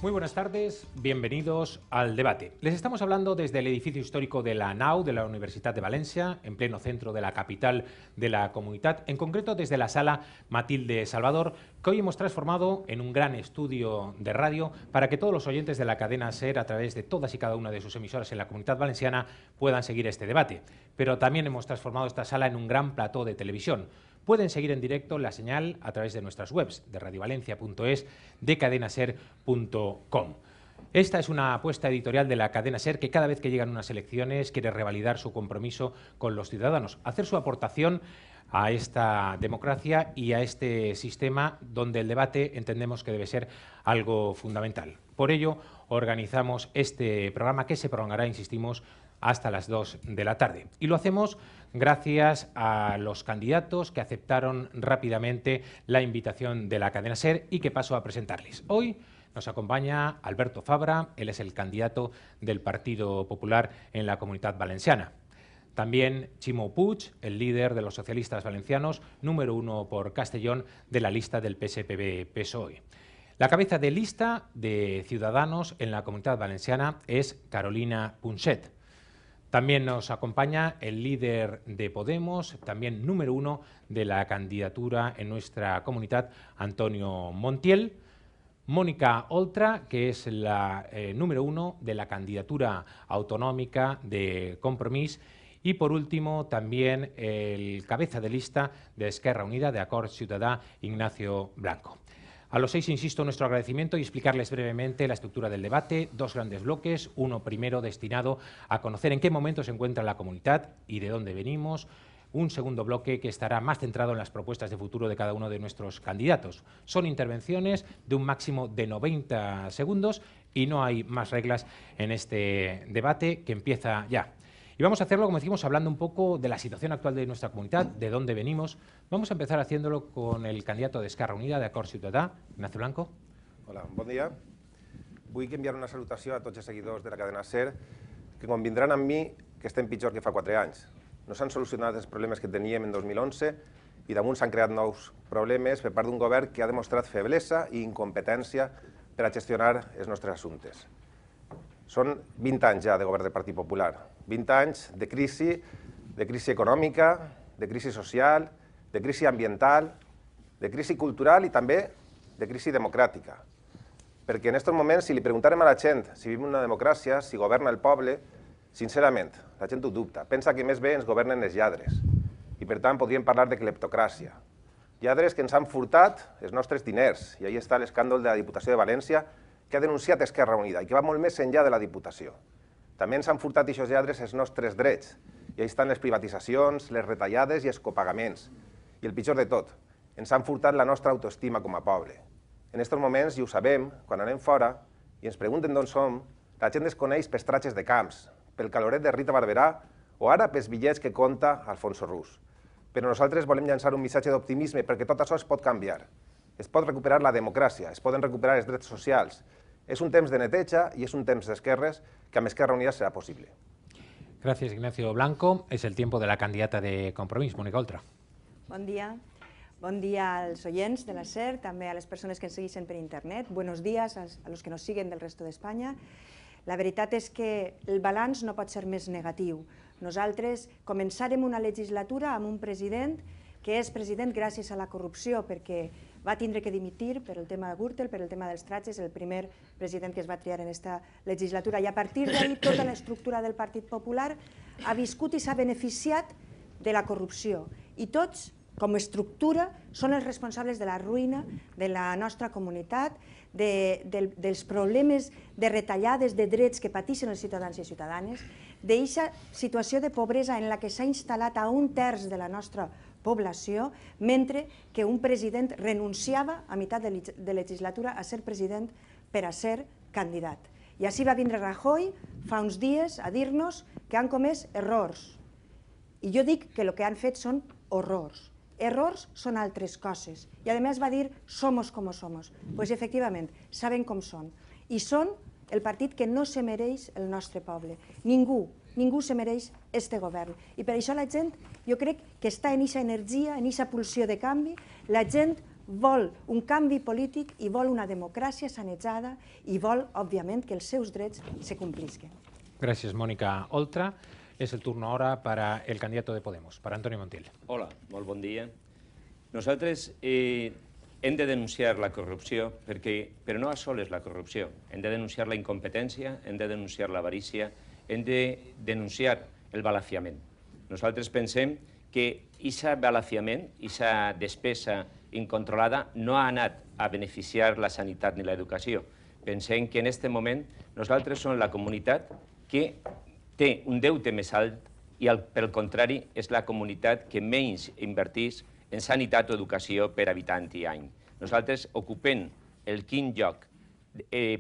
Muy buenas tardes, bienvenidos al debate. Les estamos hablando desde el edificio histórico de la NAU, de la Universitat de Valencia, en pleno centro de la capital de la comunidad, en concreto desde la sala Matilde Salvador, que hoy hemos transformado en un gran estudio de radio para que todos los oyentes de la cadena SER, a través de todas y cada una de sus emisoras en la comunidad valenciana, puedan seguir este debate. Pero también hemos transformado esta sala en un gran plató de televisión. Pueden seguir en directo la señal a través de nuestras webs, de radiovalencia.es, de cadenaser.com. Esta es una apuesta editorial de la cadena SER que cada vez que llegan unas elecciones quiere revalidar su compromiso con los ciudadanos, hacer su aportación a esta democracia y a este sistema donde el debate entendemos que debe ser algo fundamental. Por ello, organizamos este programa que se prolongará, insistimos, hasta las 2 de la tarde. Y lo hacemos gracias a los candidatos que aceptaron rápidamente la invitación de la cadena SER y que paso a presentarles. Hoy nos acompaña Alberto Fabra, él es el candidato del Partido Popular en la Comunidad Valenciana. También Ximo Puig, el líder de los socialistas valencianos, número 1 por Castellón de la lista del PSPB-PSOE. La cabeza de lista de Ciudadanos en la Comunidad Valenciana es Carolina Punset. También nos acompaña el líder de Podemos, también número 1 de la candidatura en nuestra comunidad, Antonio Montiel. Mónica Oltra, que es la número 1 de la candidatura autonómica de Compromís. Y por último, también el cabeza de lista de Esquerra Unida, de Acord Ciutadà, Ignacio Blanco. A los 6 insisto nuestro agradecimiento y explicarles brevemente la estructura del debate. 2 grandes bloques, uno primero destinado a conocer en qué momento se encuentra la comunidad y de dónde venimos. Un segundo bloque que estará más centrado en las propuestas de futuro de cada uno de nuestros candidatos. Son intervenciones de un máximo de 90 segundos y no hay más reglas en este debate que empieza ya. Y vamos a hacerlo, como decimos, hablando un poco de la situación actual de nuestra comunidad, de dónde venimos. Vamos a empezar haciéndolo con el candidato de Esquerra Unida, de Acord Ciutadà, Ignacio Blanco. Hola, bon dia. Vull enviar una salutació a tots els seguidors de la cadena SER que convindran amb mi que estem pitjor que fa 4 anys. No s'han solucionat els problemes que teníem en 2011 i damunt s'han creat nous problemes per part d'un govern que ha demostrat feblesa i incompetència per a gestionar els nostres assumptes. Són 20 anys ja de govern del Partit Popular, 20 anys de crisi econòmica, de crisi social, de crisi ambiental, de crisi cultural i també de crisi democràtica. Perquè en aquests moments, si li preguntàrem a la gent si vivim en una democràcia, si governa el poble, sincerament, la gent ho dubta. Pensa que més bé ens governen els lladres i, per tant, podríem parlar de cleptocràcia. Lladres que ens han furtat els nostres diners i ahí està l'escàndol de la Diputació de València que ha denunciat Esquerra Unida i que va molt més enllà de la Diputació. També ens han furtat aquests lladres els nostres drets i ahí estan les privatitzacions, les retallades i els copagaments. I el pitjor de tot, ens han furtat la nostra autoestima com a poble. En aquests moments, i ho sabem, quan anem fora i ens pregunten d'on som, la gent es coneix pels tratges de camps, pel caloret de Rita Barberà o ara pels bitllets que compta Alfonso Rus. Però nosaltres volem llançar un missatge d'optimisme perquè tot això es pot canviar. Es pot recuperar la democràcia, es poden recuperar els drets socials. És un temps de neteja i és un temps d'esquerres que amb Esquerra Unida serà possible. Gracias, Ignacio Blanco. Es el tiempo de la candidata de Compromís, Mónica Oltra. Bon dia. Bon dia als oients de la SER, també a les persones que ens segueixen per internet. Buenos días a los que nos siguen del resto d'Espanya. La veritat és que el balanç no pot ser més negatiu. Nosaltres començarem una legislatura amb un president que és president gràcies a la corrupció, perquè va tindre que dimitir per el tema de Gürtel, per el tema dels tratges, el primer president que es va triar en aquesta legislatura. I a partir d'ahir tota l'estructura del Partit Popular ha viscut i s'ha beneficiat de la corrupció. I tots, com a estructura, són els responsables de la ruïna de la nostra comunitat, dels problemes de retallades de drets que pateixen els ciutadans i ciutadanes, d'aquesta situació de pobresa en la que s'ha instal·lat a un terç de la nostra població, mentre que un president renunciava a meitat de legislatura a ser president per a ser candidat. I així va vindre Rajoy fa uns dies a dir-nos que han comès errors. I jo dic que el que han fet són horrors. Errors són altres coses. I a més va dir, somos como somos. Doncs efectivament, saben com són. I són el partit que no se mereix el nostre poble. Ningú se mereix este govern. I per això la gent, jo crec que està en aquesta energia, en aquesta pulsió de canvi. La gent vol un canvi polític i vol una democràcia sanejada i vol, òbviament, que els seus drets se complisquen. Gràcies, Mónica Oltra. Es el turno ahora para el candidato de Podemos, para Antonio Montiel. Hola, molt bon dia. Nosaltres hem de denunciar la corrupció, però no a soles la corrupció. Hem de denunciar la incompetència, hem de denunciar l'avarícia, hem de denunciar el balafiament. Nosaltres pensem que aquest balafiament, aquesta despesa incontrolada, no ha anat a beneficiar la sanitat ni l'educació. Pensem que en aquest moment nosaltres som la comunitat que té un deute més alt i, pel contrari, és la comunitat que menys invertís en sanitat o educació per habitant i any. Nosaltres ocupem el quint lloc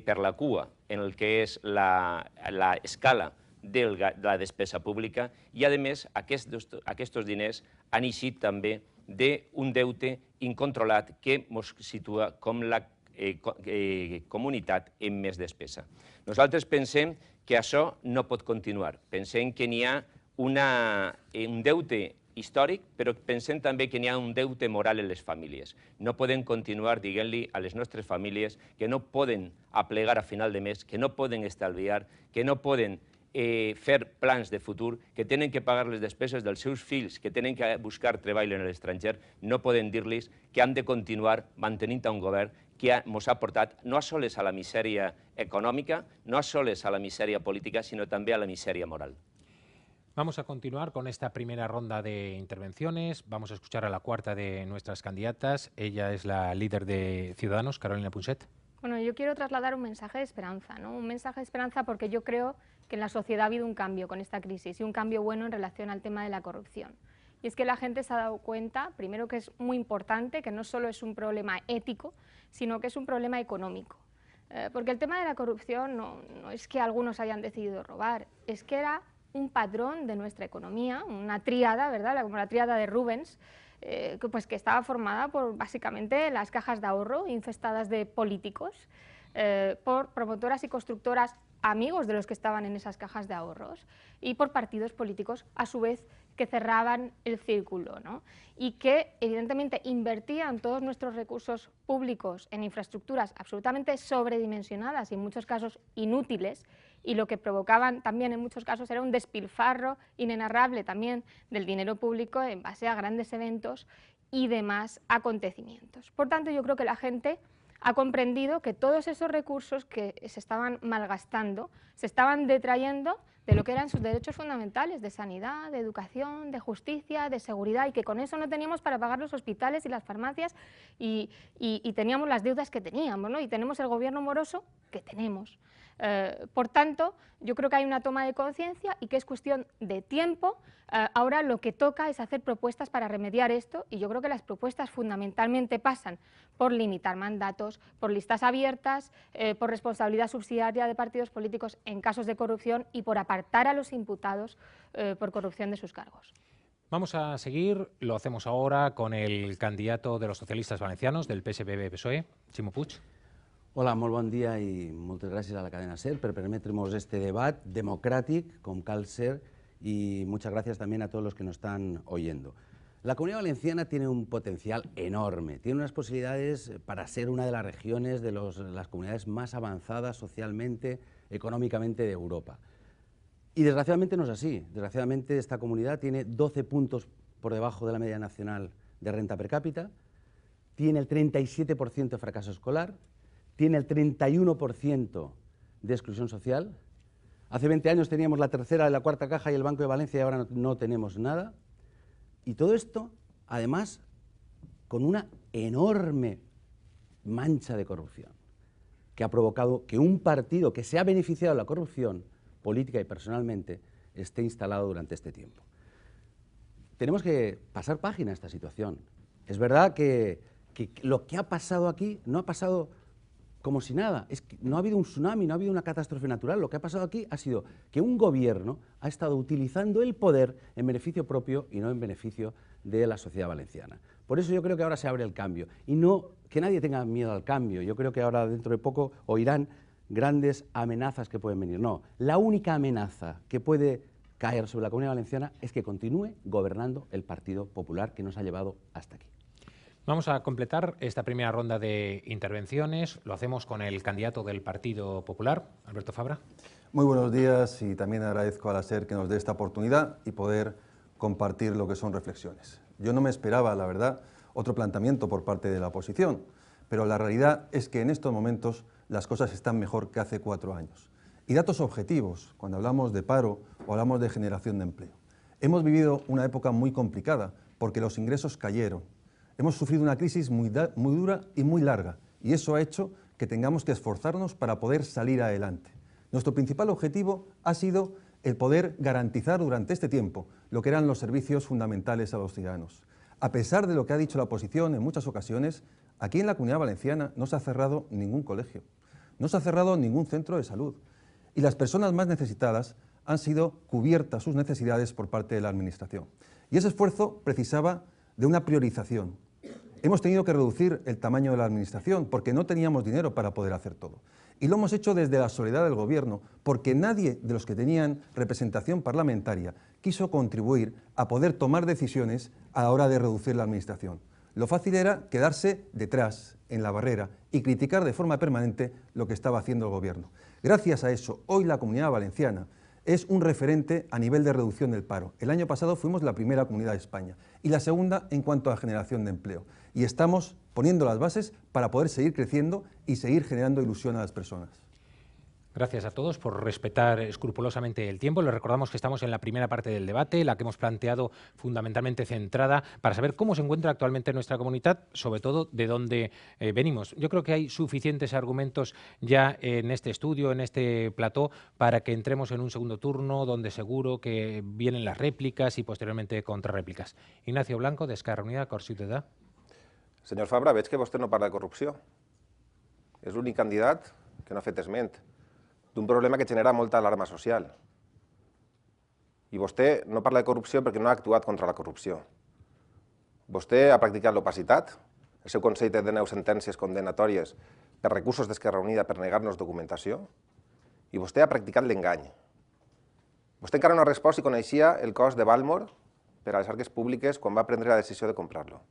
per la cua en el que és l'escala de la despesa pública i, a més, aquests diners han eixit també d'un deute incontrolat que ens situa com la comunitat amb més despesa. Nosaltres pensem que això no pot continuar. Pensem que n'hi ha un deute històric, però pensem també que n'hi ha un deute moral en les famílies. No podem continuar dient-li a les nostres famílies que no poden aplegar a final de mes, que no poden estalviar, que no poden fer plans de futur, que tenen que pagar les despeses dels seus fills, que tenen que buscar treball en l'estranger. No poden dir-los que han de continuar mantenint un govern que ens ha portat no sols a la misèria econòmica, no sols a la misèria política, sinó també a la misèria moral. Vamos a continuar con esta primera ronda de intervenciones. Vamos a escuchar a la cuarta de nuestras candidatas. Ella es la líder de Ciudadanos, Carolina Punset. Bueno, yo quiero trasladar un mensaje de esperanza, ¿no? Un mensaje de esperanza porque yo creo que en la sociedad ha habido un cambio con esta crisis y un cambio bueno en relación al tema de la corrupción. Y es que la gente se ha dado cuenta, primero, que es muy importante, que no solo es un problema ético, sino que es un problema económico. Porque el tema de la corrupción no es que algunos hayan decidido robar, es que era un patrón de nuestra economía, una tríada, ¿verdad? Como la tríada de Rubens, que estaba formada por básicamente las cajas de ahorro infestadas de políticos, por promotoras y constructoras amigos de los que estaban en esas cajas de ahorros y por partidos políticos, a su vez, que cerraban el círculo, ¿no? Y que evidentemente invertían todos nuestros recursos públicos en infraestructuras absolutamente sobredimensionadas y en muchos casos inútiles, y lo que provocaban también en muchos casos era un despilfarro inenarrable también del dinero público en base a grandes eventos y demás acontecimientos. Por tanto, yo creo que la gente ha comprendido que todos esos recursos que se estaban malgastando se estaban detrayendo de lo que eran sus derechos fundamentales de sanidad, de educación, de justicia, de seguridad, y que con eso no teníamos para pagar los hospitales y las farmacias y teníamos las deudas que teníamos, ¿no? Y tenemos el gobierno moroso que tenemos. Por tanto, yo creo que hay una toma de conciencia y que es cuestión de tiempo. Ahora lo que toca es hacer propuestas para remediar esto, y yo creo que las propuestas fundamentalmente pasan por limitar mandatos, por listas abiertas, por responsabilidad subsidiaria de partidos políticos en casos de corrupción y por apartar a los imputados por corrupción de sus cargos. Vamos a seguir, lo hacemos ahora con el candidato de los socialistas valencianos, del PSPB-PSOE, Ximo Puig. Hola, molt bon dia i moltes gràcies a la cadena SER per permetre'ns este debat democràtic, com cal ser, y muchas gracias también a todos los que nos están oyendo. La Comunidad Valenciana tiene un potencial enorme, tiene unas posibilidades para ser una de las regiones de las comunidades más avanzadas socialmente, económicamente de Europa. Y desgraciadamente no es así. Desgraciadamente esta comunidad tiene 12 puntos por debajo de la media nacional de renta per cápita, tiene el 37% de fracaso escolar, tiene el 31% de exclusión social. Hace 20 años teníamos la tercera, la cuarta caja y el Banco de Valencia y ahora no tenemos nada. Y todo esto, además, con una enorme mancha de corrupción, que ha provocado que un partido que se ha beneficiado de la corrupción política y personalmente esté instalado durante este tiempo. Tenemos que pasar página a esta situación. Es verdad que lo que ha pasado aquí no ha pasado como si nada. Es que no ha habido un tsunami, no ha habido una catástrofe natural. Lo que ha pasado aquí ha sido que un gobierno ha estado utilizando el poder en beneficio propio y no en beneficio de la sociedad valenciana. Por eso yo creo que ahora se abre el cambio. Y no que nadie tenga miedo al cambio. Yo creo que ahora dentro de poco oirán grandes amenazas que pueden venir. No, la única amenaza que puede caer sobre la Comunidad Valenciana es que continúe gobernando el Partido Popular que nos ha llevado hasta aquí. Vamos a completar esta primera ronda de intervenciones. Lo hacemos con el candidato del Partido Popular, Alberto Fabra. Muy buenos días y también agradezco a la SER que nos dé esta oportunidad y poder compartir lo que son reflexiones. Yo no me esperaba, la verdad, otro planteamiento por parte de la oposición, pero la realidad es que en estos momentos las cosas están mejor que hace 4 años. Y datos objetivos, cuando hablamos de paro o hablamos de generación de empleo. Hemos vivido una época muy complicada porque los ingresos cayeron. Hemos sufrido una crisis muy dura y muy larga, y eso ha hecho que tengamos que esforzarnos para poder salir adelante. Nuestro principal objetivo ha sido el poder garantizar durante este tiempo lo que eran los servicios fundamentales a los ciudadanos. A pesar de lo que ha dicho la oposición en muchas ocasiones, aquí en la Comunidad Valenciana no se ha cerrado ningún colegio, no se ha cerrado ningún centro de salud, y las personas más necesitadas han sido cubiertas sus necesidades por parte de la Administración. Y ese esfuerzo precisaba de una priorización. Hemos tenido que reducir el tamaño de la Administración porque no teníamos dinero para poder hacer todo. Y lo hemos hecho desde la solidaridad del Gobierno porque nadie de los que tenían representación parlamentaria quiso contribuir a poder tomar decisiones a la hora de reducir la Administración. Lo fácil era quedarse detrás, en la barrera, y criticar de forma permanente lo que estaba haciendo el Gobierno. Gracias a eso, hoy la Comunidad Valenciana es un referente a nivel de reducción del paro. El año pasado fuimos la primera comunidad de España y la segunda en cuanto a generación de empleo. Y estamos poniendo las bases para poder seguir creciendo y seguir generando ilusión a las personas. Gracias a todos por respetar escrupulosamente el tiempo. Les recordamos que estamos en la primera parte del debate, la que hemos planteado fundamentalmente centrada para saber cómo se encuentra actualmente nuestra comunidad, sobre todo de dónde venimos. Yo creo que hay suficientes argumentos ya en este estudio, en este plató, para que entremos en un segundo turno donde seguro que vienen las rèpliques i posteriormente contrarrèpliques. Ignacio Blanco, d'Esquerra Unida, Cor Ciutadà. Senyor Fabra, veig que vostè no parla de corrupció. És l'únic candidat que no ha fet esment d'un problema que genera molta alarma social. I vostè no parla de corrupció perquè no ha actuat contra la corrupció. Vostè ha practicat l'opacitat, el seu Consell té 19 sentències condenatòries per recursos d'Esquerra Unida per negar-nos documentació, i vostè ha practicat l'engany. Vostè encara no ha respost si coneixia el cost de Valmor per a les arques públiques quan va prendre la decisió de comprar-lo.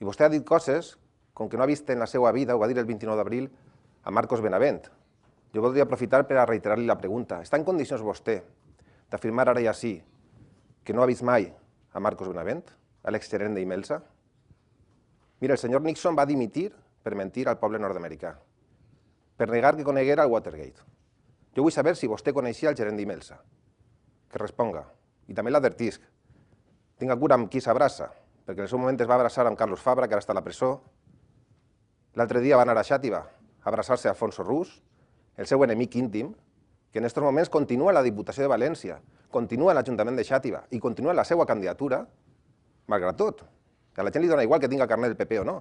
I vostè ha dit coses com que no ha vist en la seva vida, ho va dir el 29 d'abril, a Marcos Benavent. Jo voldria aprofitar per a reiterar-li la pregunta. Està en condicions vostè d'afirmar ara i així que no ha vist mai a Marcos Benavent, a l'exgerent d'Imelsa? Mira, el senyor Nixon va dimitir per mentir al poble nord-americà, per negar que coneguera el Watergate. Jo vull saber si vostè coneixia el gerent d'Imelsa. Que responga. I també l'advertisc. Tinga cura amb qui s'abraça, perquè en el seu moment es va abraçar amb Carlos Fabra, que ara està a la presó. L'altre dia va anar a Xàtiva a abraçar-se a Alfonso Rus, el seu enemic íntim, que en aquests moments continua a la Diputació de València, continua a l'Ajuntament de Xàtiva i continua la seva candidatura, malgrat tot. A la gent li dona igual que tinga carnet del PP o no.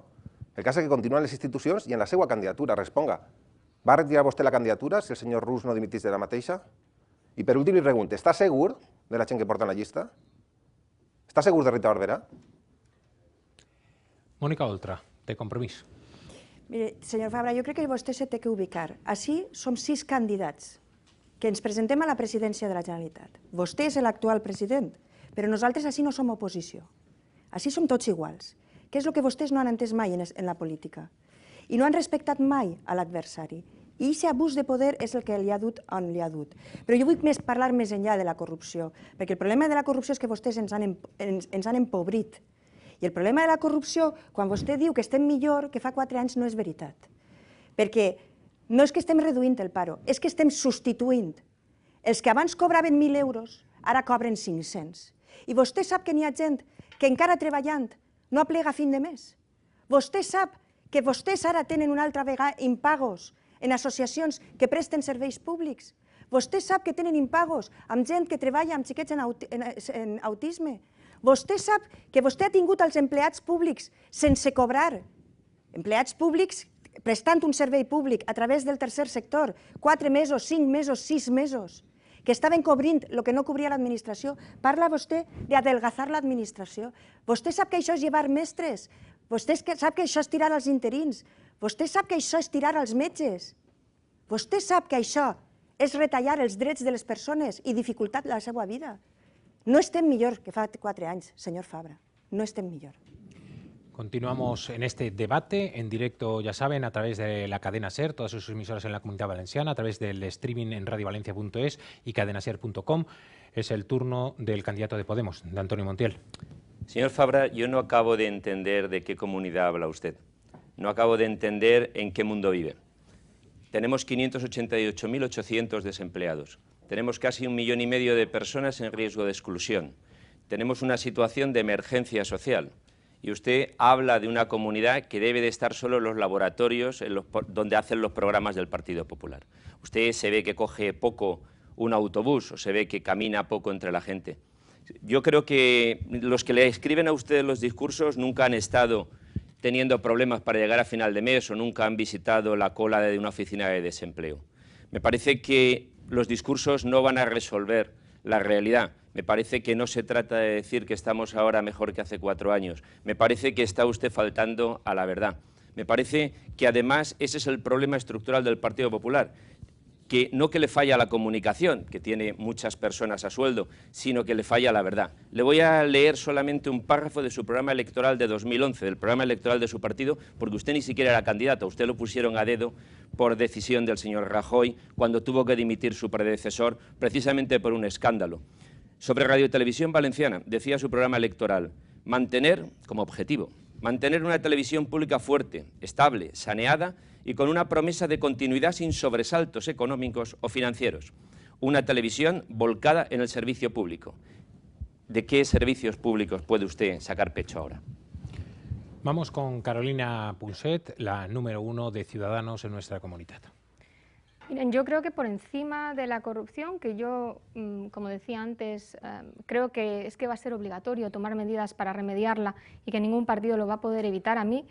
El cas és que continuen les institucions i en la seva candidatura. Responga, va retirar vostè la candidatura si el senyor Rus no dimitís de la mateixa? I per últim li pregunto, està segur de la gent que porta en la llista? Està segur de Rita Barberà? Mónica Oltra, de Compromís. Mire, senyor Fabra, jo crec que vostè se té que ubicar. Així som 6 candidats que ens presentem a la presidència de la Generalitat. Vostè és l'actual president, però nosaltres així no som oposició. Així som tots iguals, que és el que vostès no han entès mai en la política. I no han respectat mai a l'adversari. I aquest abús de poder és el que li ha dut on li ha dut. Però jo vull parlar més enllà de la corrupció, perquè el problema de la corrupció és que vostès ens han empobrit. I el problema de la corrupció, quan vostè diu que estem millor que fa 4 anys, no és veritat. Perquè no és que estem reduint el paro, és que estem substituint. Els que abans cobraven 1.000 euros, ara cobren 500. I vostè sap que n'hi ha gent que encara treballant no aplega a fin de mes. Vostè sap que vostès ara tenen una altra vegada impagos en associacions que presten serveis públics. Vostè sap que tenen impagos amb gent que treballa amb xiquets en autisme. Vostè sap que vostè ha tingut els empleats públics sense cobrar. Empleats públics prestant un servei públic a través del tercer sector, 4 mesos, 5 mesos, 6 mesos, que estaven cobrint el que no cobria l'administració. Parla vostè d'adelgazar l'administració. Vostè sap que això és llevar mestres. Vostè sap que això és tirar als interins. Vostè sap que això és tirar als metges. Vostè sap que això és retallar els drets de les persones i dificultar la seva vida. No estem millor que fa 4 anys, señor Fabra. No estem millor. Continuamos en este debate en directo, ya saben, a través de la cadena SER, todas sus emisoras en la Comunidad Valenciana, a través del streaming en radiovalencia.es y cadenaser.com. Es el turno del candidato de Podemos, de Antonio Montiel. Señor Fabra, yo no acabo de entender de qué comunidad habla usted. No acabo de entender en qué mundo vive. Tenemos 588.800 desempleados. Tenemos casi 1,5 millones de personas en riesgo de exclusión. Tenemos una situación de emergencia social. Y usted habla de una comunidad que debe de estar solo en los laboratorios donde hacen los programas del Partido Popular. Usted se ve que coge poco un autobús o se ve que camina poco entre la gente. Yo creo que los que le escriben a usted los discursos nunca han estado teniendo problemas para llegar a final de mes o nunca han visitado la cola de una oficina de desempleo. Me parece que los discursos no van a resolver la realidad. Me parece que no se trata de decir que estamos ahora mejor que hace 4 años. Me parece que está usted faltando a la verdad. Me parece que además ese es el problema estructural del Partido Popular, que no que le falla la comunicación, que tiene muchas personas a sueldo, sino que le falla la verdad. Le voy a leer solamente un párrafo de su programa electoral de 2011, del programa electoral de su partido, porque usted ni siquiera era candidato, usted lo pusieron a dedo por decisión del señor Rajoy, cuando tuvo que dimitir su predecesor, precisamente por un escándalo. Sobre Radio y Televisión Valenciana, decía su programa electoral, mantener, como objetivo, mantener una televisión pública fuerte, estable, saneada y con una promesa de continuidad sin sobresaltos económicos o financieros. Una televisión volcada en el servicio público. ¿De qué servicios públicos puede usted sacar pecho ahora? Vamos con Carolina Punset, la número 1 de Ciudadanos en nuestra comunidad. Miren, yo creo que por encima de la corrupción, que yo, como decía antes, creo que es que va a ser obligatorio tomar medidas para remediarla y que ningún partido lo va a poder evitar. A mí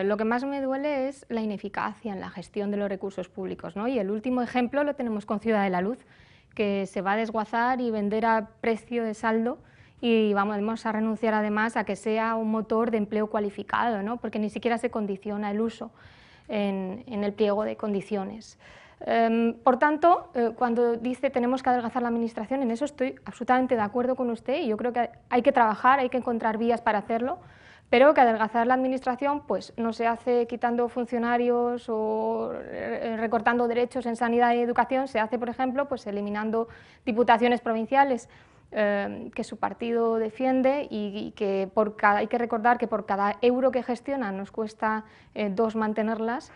lo que más me duele es la ineficacia en la gestión de los recursos públicos, ¿no? Y el último ejemplo lo tenemos con Ciudad de la Luz, que se va a desguazar y vender a precio de saldo y vamos a renunciar además a que sea un motor de empleo cualificado, ¿no? Porque ni siquiera se condiciona el uso en el pliego de condiciones. Por tanto, cuando dice tenemos que adelgazar la administración, en eso estoy absolutamente de acuerdo con usted y yo creo que hay que trabajar, hay que encontrar vías para hacerlo, pero que adelgazar la administración pues, no se hace quitando funcionarios o recortando derechos en sanidad y educación, se hace, por ejemplo, pues, eliminando diputaciones provinciales que su partido defiende y que hay que recordar que por cada euro que gestionan nos cuesta 2 mantenerlas.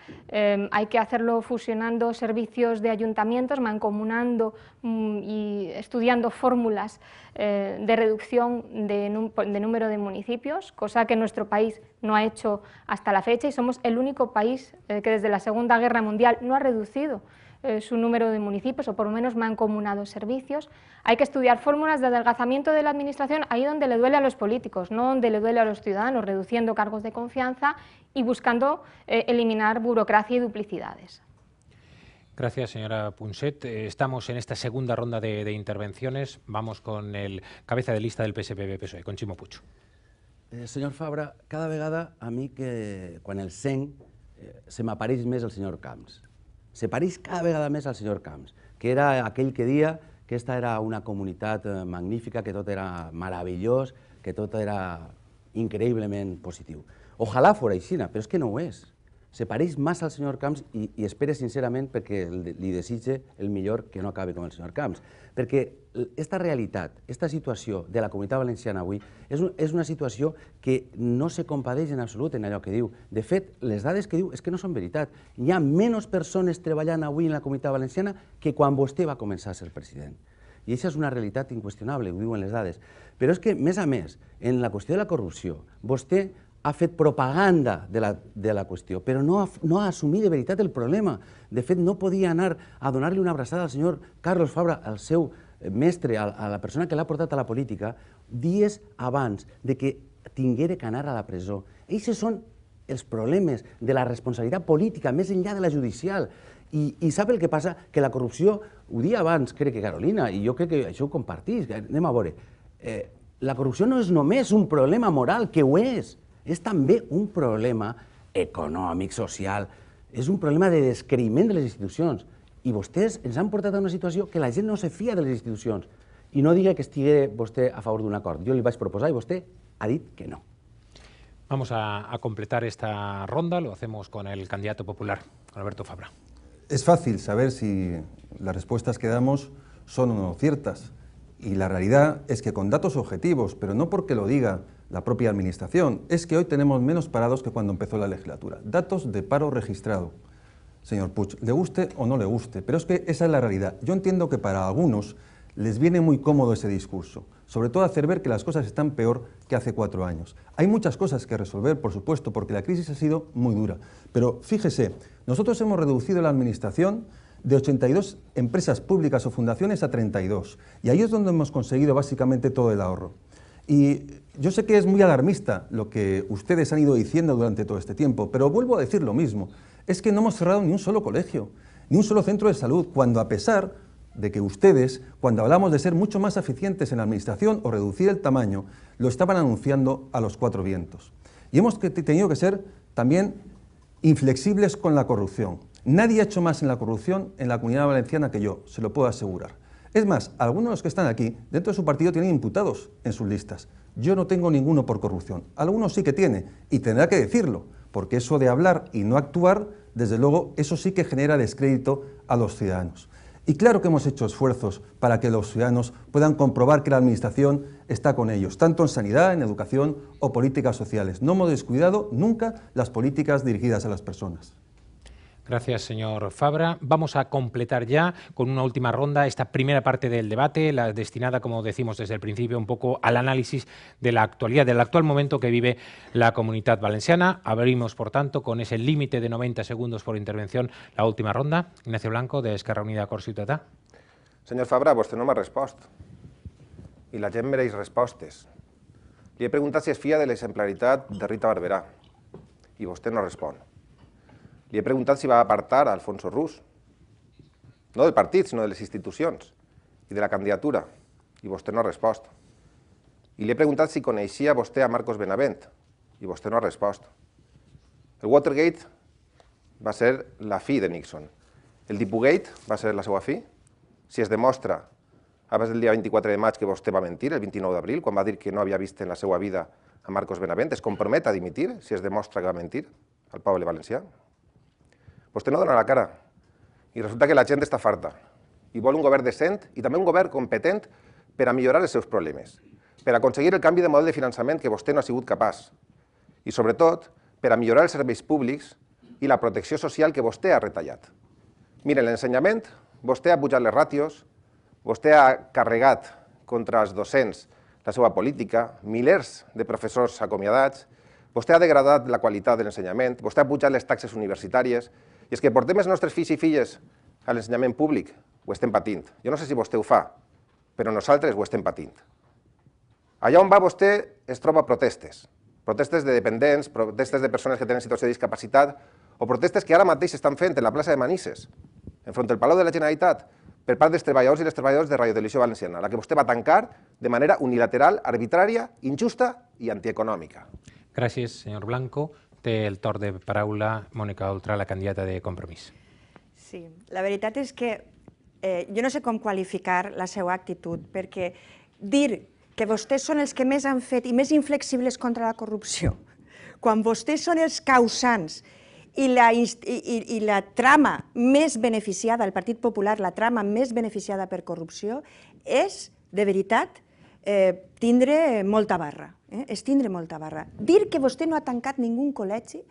Hay que hacerlo fusionando servicios de ayuntamientos, mancomunando y estudiando fórmulas de reducción de número de municipios, cosa que nuestro país no ha hecho hasta la fecha y somos el único país que desde la Segunda Guerra Mundial no ha reducido su número de municipios o por lo menos mancomunado servicios. Hay que estudiar fórmulas de adelgazamiento de la administración ahí donde le duele a los políticos, no donde le duele a los ciudadanos, reduciendo cargos de confianza y buscando eliminar burocracia y duplicidades. Gracias, señora Punset. Estamos en esta segunda ronda de intervenciones. Vamos con el cabeza de lista del PSPB-PSOE, con Ximo Puig. Senyor Fabra, cada vegada a mi que quan el sent se m'apareix més el senyor Camps. Se pareix cada vegada més al senyor Camps, que era aquell que dia que esta era una comunitat magnífica, que tot era meravellós, que tot era increïblement positiu. Ojalà fos així, però és que no ho és. se pareix massa al senyor Camps i espere sincerament perquè li desitge el millor que no acabi com el senyor Camps. Perquè aquesta realitat, aquesta situació de la Comunitat Valenciana avui és una situació que no se compadeix en absolut en allò que diu. De fet, les dades que diu és que no són veritat. Hi ha menys persones treballant avui en la Comunitat Valenciana que quan vostè va començar a ser president. I això és una realitat inqüestionable, ho diuen les dades. Però és que, més a més, en la qüestió de la corrupció, vostè ha fet propaganda de la qüestió, però no ha assumit de veritat el problema. De fet, no podia anar a donar-li una abraçada al senyor Carlos Fabra, al seu mestre, a la persona que l'ha portat a la política, dies abans de que tinguera que anar a la presó. Aquests són els problemes de la responsabilitat política, més enllà de la judicial. I sap el que passa? Que la corrupció, ho dia abans, crec que Carolina, i jo crec que això ho compartís, anem a veure, la corrupció no és només un problema moral, que ho és també un problema econòmic, social, és un problema de descreïment de les institucions. I vostès ens han portat a una situació que la gent no se fia de les institucions. I no diga que estigui vostè a favor d'un acord. Jo li vaig proposar i vostè ha dit que no. Vamos a completar esta ronda, lo hacemos con el candidato popular, con Alberto Fabra. Es fácil saber si las respuestas que damos son o no ciertas. Y la realidad es que con datos objetivos, pero no porque lo diga la propia Administración, es que hoy tenemos menos parados que cuando empezó la legislatura. Datos de paro registrado. Señor Puig, le guste o no le guste, pero es que esa es la realidad. Yo entiendo que para algunos les viene muy cómodo ese discurso, sobre todo hacer ver que las cosas están peor que hace 4 años. Hay muchas cosas que resolver, por supuesto, porque la crisis ha sido muy dura. Pero fíjese, nosotros hemos reducido la Administración de 82 empresas públicas o fundaciones a 32. Y ahí es donde hemos conseguido básicamente todo el ahorro. Y yo sé que es muy alarmista lo que ustedes han ido diciendo durante todo este tiempo, pero vuelvo a decir lo mismo. Es que no hemos cerrado ni un solo colegio, ni un solo centro de salud, cuando a pesar de que ustedes, cuando hablamos de ser mucho más eficientes en la administración o reducir el tamaño, lo estaban anunciando a los 4 vientos. Y hemos tenido que ser también inflexibles con la corrupción. Nadie ha hecho más en la corrupción en la Comunidad Valenciana que yo, se lo puedo asegurar. Es más, algunos de los que están aquí, dentro de su partido, tienen imputados en sus listas. Yo no tengo ninguno por corrupción. Algunos sí que tiene, y tendrá que decirlo, porque eso de hablar y no actuar, desde luego, eso sí que genera descrédito a los ciudadanos. Y claro que hemos hecho esfuerzos para que los ciudadanos puedan comprobar que la Administración está con ellos, tanto en sanidad, en educación o políticas sociales. No hemos descuidado nunca las políticas dirigidas a las personas. Gracias, señor Fabra. Vamos a completar ya con una última ronda esta primera parte del debate, la destinada, como decimos desde el principio, un poco al análisis de la actualidad, del actual momento que vive la Comunitat Valenciana. Abrimos, por tanto, con ese límite de 90 segundos por intervención, la última ronda. Ignacio Blanco, de Esquerra Unida Cor Ciutadà. Senyor Fabra, vostè no m'ha respost. I la gent mereix respostes. Li he preguntat si es fia de l'exemplaritat de Rita Barberà. I vostè no respon. Li he preguntat si va apartar a Alfonso Rus, no del partit, sinó de les institucions i de la candidatura, i vostè no ha respost. I li he preguntat si coneixia vostè a Marcos Benavent, i vostè no ha respost. El Watergate va ser la fi de Nixon. El Dipugate va ser la seva fi? Si es demostra, abans del dia 24 de maig, que vostè va mentir, el 29 d'abril, quan va dir que no havia vist en la seva vida a Marcos Benavent, es compromet a dimitir si es demostra que va mentir al poble valencià? Vostè no dona la cara i resulta que la gent està farta i vol un govern decent i també un govern competent per a millorar els seus problemes, per a aconseguir el canvi de model de finançament que vostè no ha sigut capaç i, sobretot, per a millorar els serveis públics i la protecció social que vostè ha retallat. Miren, l'ensenyament, vostè ha pujat les ràtios, vostè ha carregat contra els docents la seva política, milers de professors acomiadats, vostè ha degradat la qualitat de l'ensenyament, vostè ha pujat les taxes universitàries. I és que portem els nostres fills i filles a l'ensenyament públic, ho estem patint. Jo no sé si vostè ho fa, però nosaltres ho estem patint. Allà on va vostè es troba protestes. Protestes de dependents, protestes de persones que tenen situació de discapacitat o protestes que ara mateix s'estan fent en la plaça de Manises, enfront del Palau de la Generalitat, per part dels treballadors i les treballadores de Radio Televisió Valenciana, la que vostè va tancar de manera unilateral, arbitrària, injusta i antieconòmica. Gràcies, senyor Blanco. Té el torn de paraula Mònica Oltra, la candidata de Compromís. Sí, la veritat és que jo no sé com qualificar la seva actitud, perquè dir que vostès són els que més han fet i més inflexibles contra la corrupció, quan vostès són els causants I la trama més beneficiada, el Partit Popular, la trama més beneficiada per corrupció és, de veritat, tindre molta barra. És tindre molta barra. Dir que vostè no ha tancat ningú col·legi,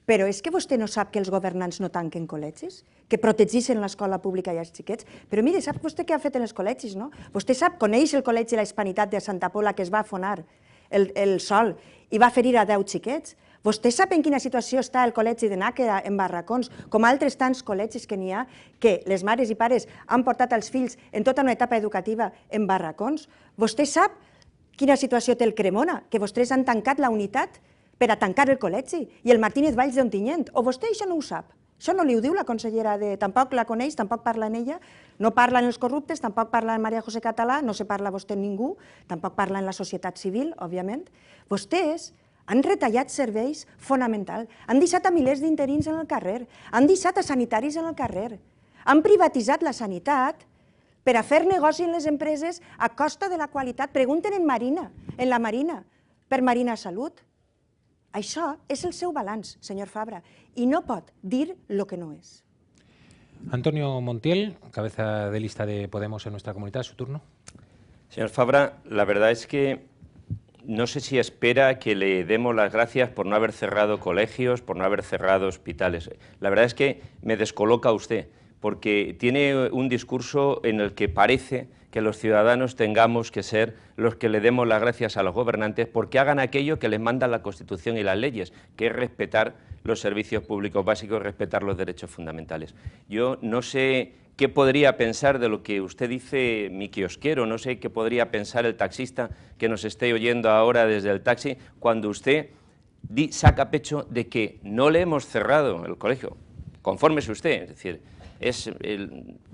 però és que vostè no sap que els governants no tanquen col·legis, que protegeixen l'escola pública i els xiquets. Però mire, sap vostè què ha fet en els col·legis, no? Vostè sap, coneix el Col·legi de la Hispanitat de Santa Pola, que es va afonar el sol i va ferir a 10 xiquets? Vostè sap en quina situació està el Col·legi de Nàquera en barracons, com altres tants col·legis que n'hi ha, que les mares i pares han portat els fills en tota una etapa educativa en barracons? Vostè sap quina situació té el Cremona, que vostès han tancat la unitat per a tancar el col·legi, i el Martínez Valls d'Ontinyent, o vostè això no ho sap? Això no li ho diu la consellera, tampoc la coneix, tampoc parla en ella, no parla en els corruptes, tampoc parla en María José Català, no se parla vostè en ningú, tampoc parla en la societat civil, òbviament. Vostès han retallat serveis fonamentals, han deixat a milers d'interins en el carrer, han deixat a sanitaris en el carrer, han privatitzat la sanitat per a fer negoci en les empreses a costa de la qualitat. Pregunten en la Marina, per Marina Salut. Això és el seu balanç, senyor Fabra, i no pot dir el que no és. Antonio Montiel, cabeza de lista de Podemos en nuestra comunidad, su turno. Señor Fabra, la verdad es que no sé si espera que le demos las gracias por no haber cerrado colegios, por no haber cerrado hospitales. La verdad es que me descoloca usted, porque tiene un discurso en el que parece que los ciudadanos tengamos que ser los que le demos las gracias a los gobernantes porque hagan aquello que les manda la Constitución y las leyes, que es respetar los servicios públicos básicos, respetar los derechos fundamentales. Yo no sé qué podría pensar de lo que usted dice, mi kiosquero, no sé qué podría pensar el taxista que nos esté oyendo ahora desde el taxi, cuando usted saca pecho de que no le hemos cerrado el colegio. Confórmese usted, es decir,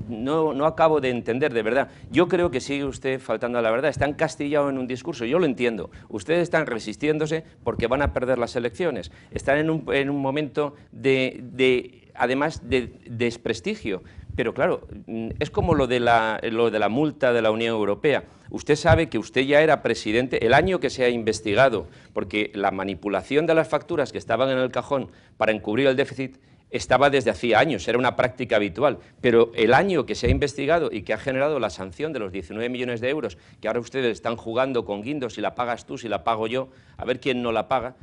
no acabo de entender, de verdad. Yo creo que sigue usted faltando a la verdad, está encastillado en un discurso, yo lo entiendo. Ustedes están resistiéndose porque van a perder las elecciones, están en un momento además de desprestigio. Pero claro, es como lo de la multa de la Unión Europea. Usted sabe que usted ya era presidente el año que se ha investigado, porque la manipulación de las facturas que estaban en el cajón para encubrir el déficit estaba desde hacía años, era una práctica habitual, pero el año que se ha investigado y que ha generado la sanción de los 19 millones de euros, que ahora ustedes están jugando con guindos, si la pagas tú, si la pago yo, a ver quién no la paga,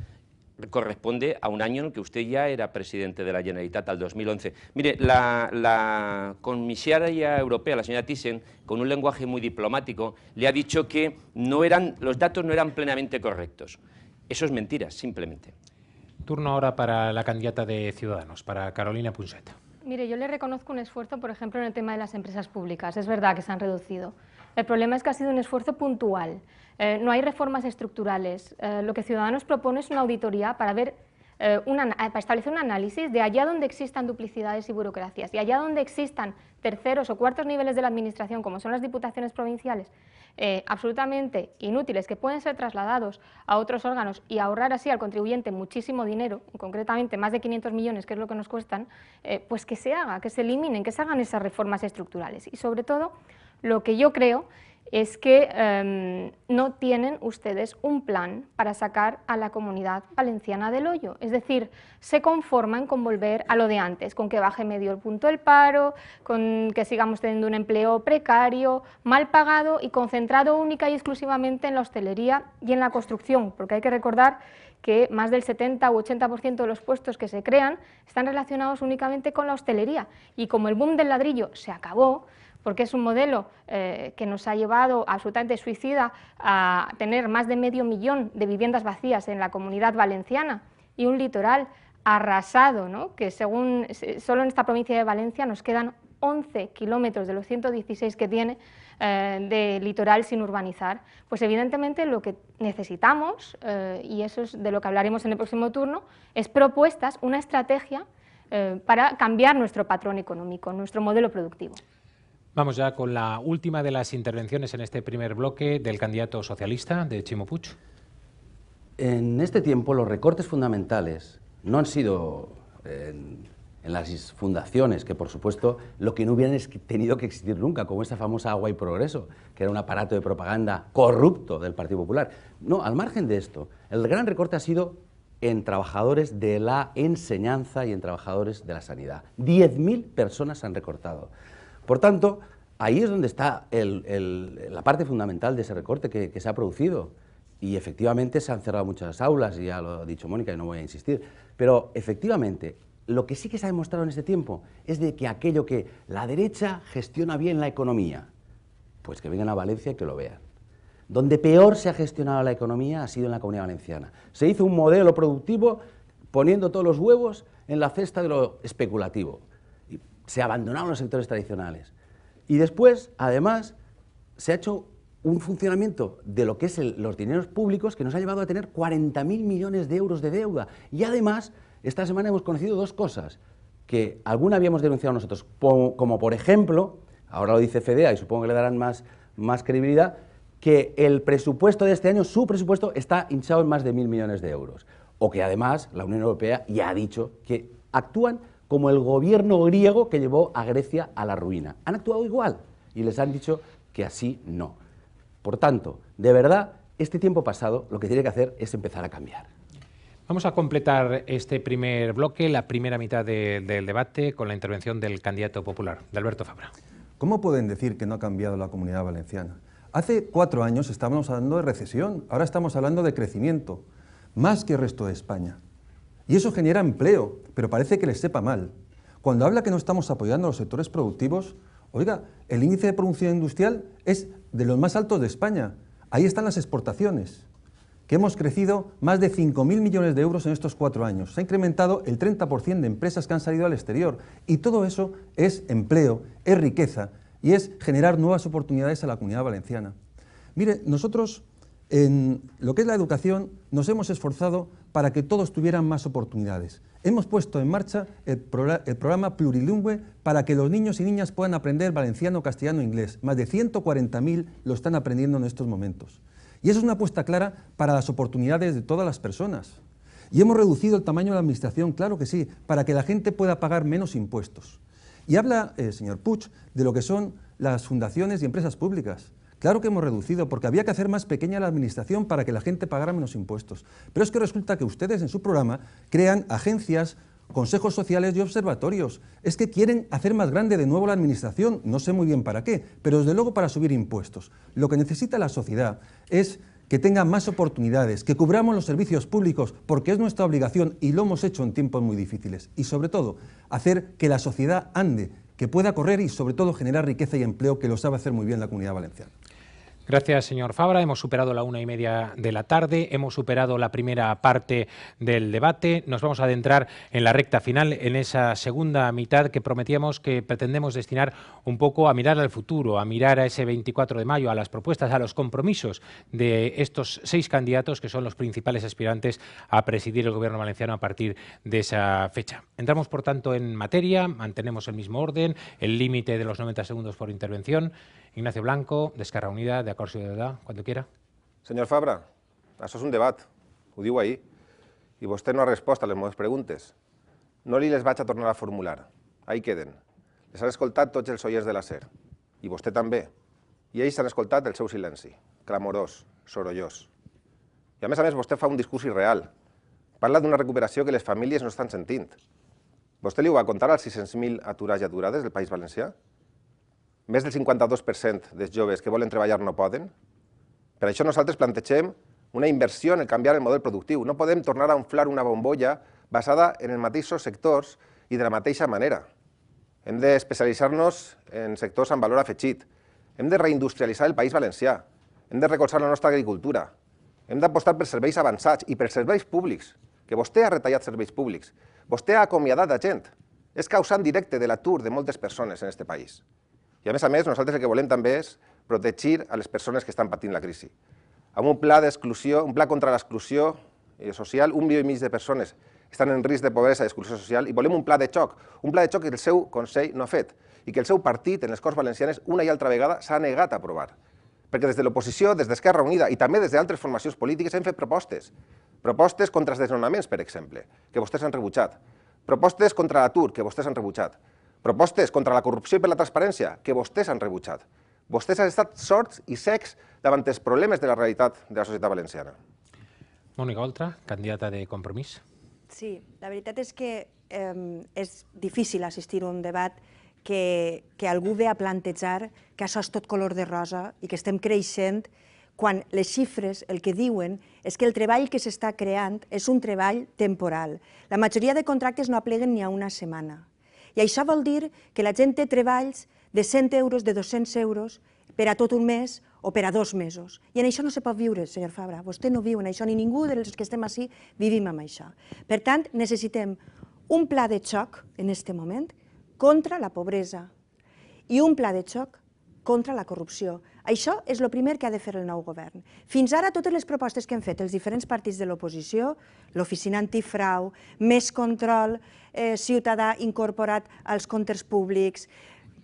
corresponde a un año en el que usted ya era presidente de la Generalitat, al 2011. Mire, la comisaria europea, la señora Thyssen, con un lenguaje muy diplomático, le ha dicho que los datos no eran plenamente correctos. Eso es mentira, simplemente. Turno ahora para la candidata de Ciudadanos, para Carolina Punset. Mire, yo le reconozco un esfuerzo, por ejemplo, en el tema de las empresas públicas. Es verdad que se han reducido. El problema es que ha sido un esfuerzo puntual. No hay reformas estructurales. Lo que Ciudadanos propone es una auditoría para ver, para establecer un análisis de allá donde existan duplicidades y burocracias y allá donde existan terceros o cuartos niveles de la administración, como son las diputaciones provinciales, absolutamente inútiles, que pueden ser trasladados a otros órganos y ahorrar así al contribuyente muchísimo dinero, concretamente más de 500 millones, que es lo que nos cuestan, pues que se haga, que se eliminen, que se hagan esas reformas estructurales. Y sobre todo, lo que yo creo es que no tienen ustedes un plan para sacar a la Comunidad Valenciana del hoyo. Es decir, se conforman con volver a lo de antes, con que baje medio el punto del paro, con que sigamos teniendo un empleo precario, mal pagado y concentrado única y exclusivamente en la hostelería y en la construcción, porque hay que recordar que más del 70 u 80% de los puestos que se crean están relacionados únicamente con la hostelería. Y como el boom del ladrillo se acabó, porque es un modelo que nos ha llevado absolutamente suicida a tener más de 500.000 de viviendas vacías en la Comunidad Valenciana y un litoral arrasado, ¿no? Que según solo en esta provincia de Valencia nos quedan 11 kilómetros de los 116 que tiene de litoral sin urbanizar, pues evidentemente lo que necesitamos, y eso es de lo que hablaremos en el próximo turno, es propuestas, una estrategia para cambiar nuestro patrón económico, nuestro modelo productivo. Vamos ya con la última de las intervenciones en este primer bloque del candidato socialista, de Ximo Puig. En este tiempo los recortes fundamentales no han sido en las fundaciones, que por supuesto lo que no hubieran tenido que existir nunca, como esa famosa Agua y Progreso, que era un aparato de propaganda corrupto del Partido Popular. No, al margen de esto, el gran recorte ha sido en trabajadores de la enseñanza y en trabajadores de la sanidad. 10.000 personas se han recortado. Por tanto, ahí es donde está la parte fundamental de ese recorte que se ha producido. Y efectivamente se han cerrado muchas aulas, y ya lo ha dicho Mónica y no voy a insistir, pero efectivamente lo que sí que se ha demostrado en este tiempo es de que aquello que la derecha gestiona bien la economía, pues que vengan a Valencia y que lo vean. Donde peor se ha gestionado la economía ha sido en la Comunidad Valenciana. Se hizo un modelo productivo poniendo todos los huevos en la cesta de lo especulativo. Y se abandonaron los sectores tradicionales. Y después, además, se ha hecho un funcionamiento de lo que es los dineros públicos que nos ha llevado a tener 40.000 millones de euros de deuda. Y además, esta semana hemos conocido dos cosas que alguna habíamos denunciado nosotros, como por ejemplo, ahora lo dice FEDEA y supongo que le darán más credibilidad, que el presupuesto de este año, su presupuesto, está hinchado en más de 1.000 millones de euros. O que además la Unión Europea ya ha dicho que actúan como el gobierno griego que llevó a Grecia a la ruina. Han actuado igual y les han dicho que así no. Por tanto, de verdad, este tiempo pasado lo que tiene que hacer es empezar a cambiar. Vamos a completar este primer bloque, la primera mitad del debate, con la intervención del candidato popular, de Alberto Fabra. ¿Cómo pueden decir que no ha cambiado la Comunidad Valenciana? Hace 4 años estábamos hablando de recesión, ahora estamos hablando de crecimiento, más que el resto de España. Y eso genera empleo, pero parece que les sepa mal. Cuando habla que no estamos apoyando a los sectores productivos, oiga, el índice de producción industrial es de los más altos de España. Ahí están las exportaciones, que hemos crecido más de 5.000 millones de euros en estos 4 años. Se ha incrementado el 30% de empresas que han salido al exterior. Y todo eso es empleo, es riqueza y es generar nuevas oportunidades a la Comunidad Valenciana. Mire, nosotros en lo que es la educación nos hemos esforzado para que todos tuvieran más oportunidades. Hemos puesto en marcha el programa plurilingüe para que los niños y niñas puedan aprender valenciano, castellano e inglés. Más de 140.000 lo están aprendiendo en estos momentos. Y eso es una apuesta clara para las oportunidades de todas las personas. Y hemos reducido el tamaño de la administración, claro que sí, para que la gente pueda pagar menos impuestos. Y habla, señor Puig, de lo que son las fundaciones y empresas públicas. Claro que hemos reducido, porque había que hacer más pequeña la administración para que la gente pagara menos impuestos. Pero es que resulta que ustedes en su programa crean agencias, consejos sociales y observatorios. Es que quieren hacer más grande de nuevo la administración, no sé muy bien para qué, pero desde luego para subir impuestos. Lo que necesita la sociedad es que tenga más oportunidades, que cubramos los servicios públicos, porque es nuestra obligación y lo hemos hecho en tiempos muy difíciles. Y sobre todo, hacer que la sociedad ande, que pueda correr y sobre todo generar riqueza y empleo, que lo sabe hacer muy bien la Comunidad Valenciana. Gracias, señor Fabra. Hemos superado la 1:30 de la tarde, hemos superado la primera parte del debate. Nos vamos a adentrar en la recta final, en esa segunda mitad que prometíamos, que pretendemos destinar un poco a mirar al futuro, a mirar a ese 24 de mayo, a las propuestas, a los compromisos de estos 6 candidatos que son los principales aspirantes a presidir el Gobierno valenciano a partir de esa fecha. Entramos, por tanto, en materia, mantenemos el mismo orden, el límite de los 90 segundos por intervención. Ignacio Blanco, d'Esquerra Unida, d'Acord Ciutadà, cuando quiera. Senyor Fabra, això és un debat, ho diu ahir, i vostè no ha respost a les meves preguntes. No li les vaig a tornar a formular, ahí queden. Les han escoltat tots els oients de la SER, i vostè també, i ells han escoltat el seu silenci, clamorós, sorollós. I a més, vostè fa un discurs irreal. Parla d'una recuperació que les famílies no estan sentint. Vostè li ho va contar als 600.000 aturats i aturades del País Valencià? Més del 52% dels joves que volen treballar no poden. Per això nosaltres plantegem una inversió en el canviar el model productiu. No podem tornar a inflar una bombolla basada en els mateixos sectors i de la mateixa manera. Hem d'especialitzar-nos en sectors amb valor afegit. Hem de reindustrialitzar el País Valencià. Hem de recolzar la nostra agricultura. Hem d'apostar per serveis avançats i per serveis públics, que vostè ha retallat serveis públics. Vostè ha acomiadat a gent. És causant directe de l'atur de moltes persones en aquest país. I a més, nosaltres el que volem també és protegir a les persones que estan patint la crisi. Amb un pla d'exclusió, un pla contra l'exclusió social, 1,5 milió de persones estan en risc de pobresa i exclusió social, i volem un pla de xoc que el seu Consell no ha fet, i que el seu partit, en les Corts Valencianes, una i altra vegada s'ha negat a aprovar. Perquè des de l'oposició, des d'Esquerra Unida i també des d'altres formacions polítiques hem fet propostes. Propostes contra els desnonaments, per exemple, que vostès han rebutjat. Propostes contra l'atur, que vostès han rebutjat. Propostes contra la corrupció i per la transparència, que vostès han rebutjat. Vostès han estat sords i secs davant els problemes de la realitat de la societat valenciana. Mònica Oltra, candidata de Compromís. Sí, la veritat és que és difícil assistir a un debat que algú ve a plantejar que això és tot color de rosa i que estem creixent quan les xifres el que diuen és que el treball que s'està creant és un treball temporal. La majoria de contractes no apleguen ni a una setmana. I això vol dir que la gent té treballs de 100 euros, de 200 euros, per a tot un mes o per a 2 mesos. I en això no se pot viure, senyor Fabra. Vostè no viu en això, ni ningú dels que estem així vivim amb això. Per tant, necessitem un pla de xoc en aquest moment contra la pobresa i un pla de xoc contra la corrupció. Això és el primer que ha de fer el nou govern. Fins ara, totes les propostes que han fet els diferents partits de l'oposició, l'oficina antifrau, més control ciutadà incorporat als comptes públics,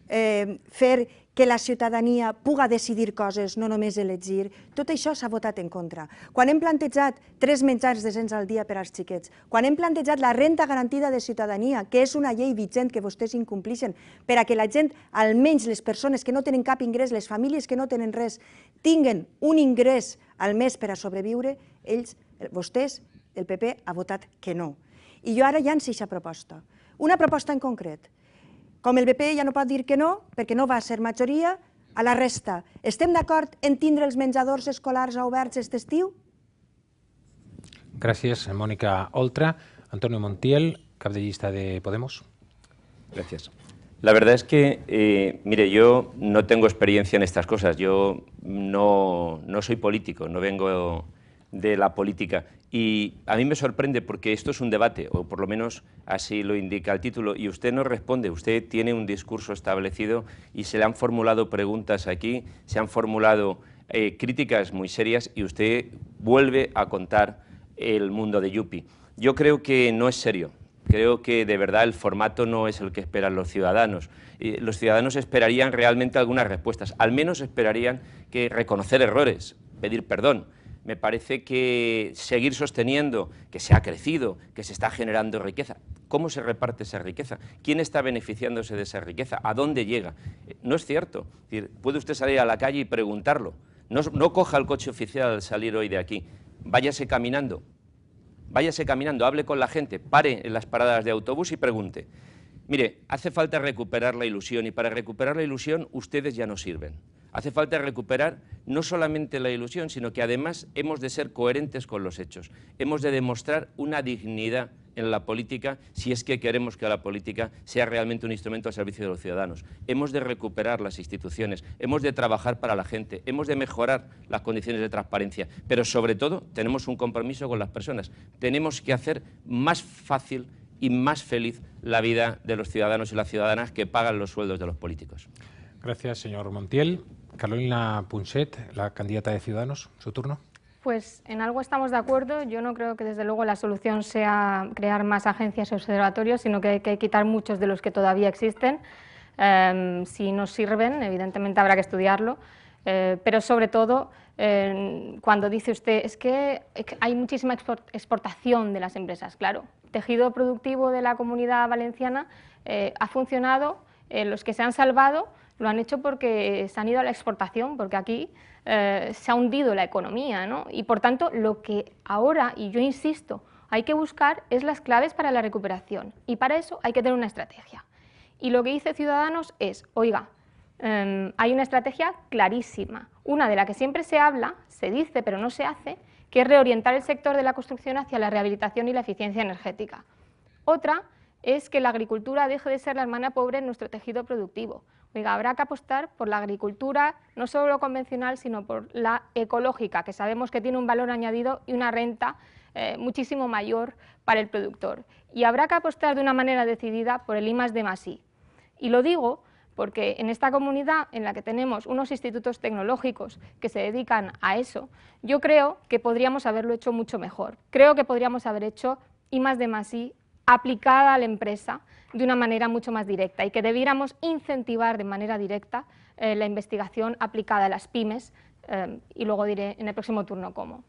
fer que la ciutadania puga decidir coses, no només elegir, tot això s'ha votat en contra. Quan hem plantejat 3 menjars decents al dia per als xiquets, quan hem plantejat la renda garantida de ciutadania, que és una llei vigent que vostès incomplixen, per a que la gent, almenys les persones que no tenen cap ingrés, les famílies que no tenen res, tinguen un ingrés al mes per a sobreviure, vostès, el PP, ha votat que no. I jo ara llanço aquesta proposta. Una proposta en concret. Com el PP ja no pot dir que no, perquè no va ser majoria, a la resta, estem d'acord en tindre els menjadors escolars oberts aquest estiu? Gràcies, Mònica Oltra. Antonio Montiel, cap de llista de Podemos. Gracias. La verdad es que, mire, yo no tengo experiencia en estas cosas. Yo no soy político, no vengo de la política. Y a mí me sorprende porque esto es un debate, o por lo menos así lo indica el título, y usted no responde. Usted tiene un discurso establecido y se le han formulado preguntas aquí, se han formulado críticas muy serias y usted vuelve a contar el mundo de Yupi. Yo creo que no es serio. Creo que de verdad el formato no es el que esperan los ciudadanos. Los ciudadanos esperarían realmente algunas respuestas, al menos esperarían que reconocer errores, pedir perdón. Me parece que seguir sosteniendo que se ha crecido, que se está generando riqueza. ¿Cómo se reparte esa riqueza? ¿Quién está beneficiándose de esa riqueza? ¿A dónde llega? No es cierto. Es decir, puede usted salir a la calle y preguntarlo. No coja el coche oficial al salir hoy de aquí. Váyase caminando. Váyase caminando, hable con la gente, pare en las paradas de autobús y pregunte. Mire, hace falta recuperar la ilusión y para recuperar la ilusión ustedes ya no sirven. Hace falta recuperar no solamente la ilusión, sino que además hemos de ser coherentes con los hechos. Hemos de demostrar una dignidad en la política si es que queremos que la política sea realmente un instrumento al servicio de los ciudadanos. Hemos de recuperar las instituciones, hemos de trabajar para la gente, hemos de mejorar las condiciones de transparencia, pero sobre todo tenemos un compromiso con las personas. Tenemos que hacer más fácil y más feliz la vida de los ciudadanos y las ciudadanas que pagan los sueldos de los políticos. Gracias, señor Montiel. Carolina Punset, la candidata de Ciudadanos, su turno. Pues en algo estamos de acuerdo. Yo no creo que desde luego la solución sea crear más agencias y observatorios, sino que hay que quitar muchos de los que todavía existen. Si nos sirven, evidentemente habrá que estudiarlo, pero sobre todo cuando dice usted es que hay muchísima exportación de las empresas. Claro, el tejido productivo de la Comunidad Valenciana ha funcionado, los que se han salvado lo han hecho porque se han ido a la exportación, porque aquí se ha hundido la economía, ¿no? Y por tanto, lo que ahora, y yo insisto, hay que buscar es las claves para la recuperación. Y para eso hay que tener una estrategia. Y lo que dice Ciudadanos es, oiga, hay una estrategia clarísima, una de la que siempre se habla, se dice, pero no se hace, que es reorientar el sector de la construcción hacia la rehabilitación y la eficiencia energética. Otra es que la agricultura deje de ser la hermana pobre en nuestro tejido productivo. Oiga, habrá que apostar por la agricultura, no solo convencional, sino por la ecológica, que sabemos que tiene un valor añadido y una renta muchísimo mayor para el productor. Y habrá que apostar de una manera decidida por el I+D+I. Y lo digo porque en esta comunidad en la que tenemos unos institutos tecnológicos que se dedican a eso, yo creo que podríamos haberlo hecho mucho mejor. Creo que podríamos haber hecho I+D+I aplicada a la empresa de una manera mucho más directa y que debiéramos incentivar de manera directa la investigación aplicada a las pymes y luego diré en el próximo turno cómo.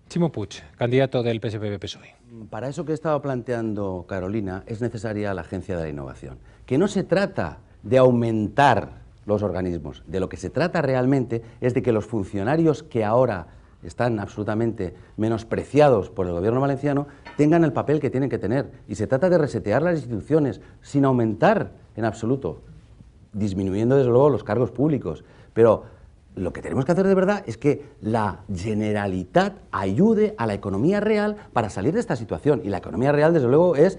Chimo Puig, candidato del PSPB-PSOE. Para eso que estaba planteando Carolina es necesaria la Agencia de la Innovación, que no se trata de aumentar los organismos, de lo que se trata realmente es de que los funcionarios que ahora están absolutamente menospreciados por el gobierno valenciano, tengan el papel que tienen que tener. Y se trata de resetear las instituciones sin aumentar en absoluto, disminuyendo desde luego los cargos públicos. Pero lo que tenemos que hacer de verdad es que la Generalitat ayude a la economía real para salir de esta situación. Y la economía real, desde luego, es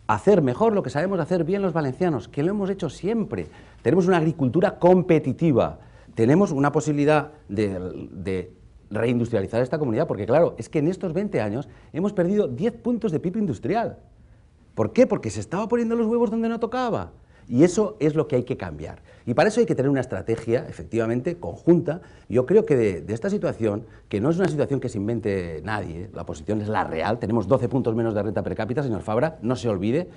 hacer mejor lo que sabemos hacer bien los valencianos, que lo hemos hecho siempre. Tenemos una agricultura competitiva, tenemos una posibilidad de reindustrializar esta comunidad, porque claro, es que en estos 20 años hemos perdido 10 puntos de PIB industrial. ¿Por qué? Porque se estaba poniendo los huevos donde no tocaba. Y eso es lo que hay que cambiar. Y para eso hay que tener una estrategia, efectivamente, conjunta. Yo creo que de esta situación, que no es una situación que se invente nadie, la posición es la real, tenemos 12 puntos menos de renta per cápita, señor Fabra, no se olvide.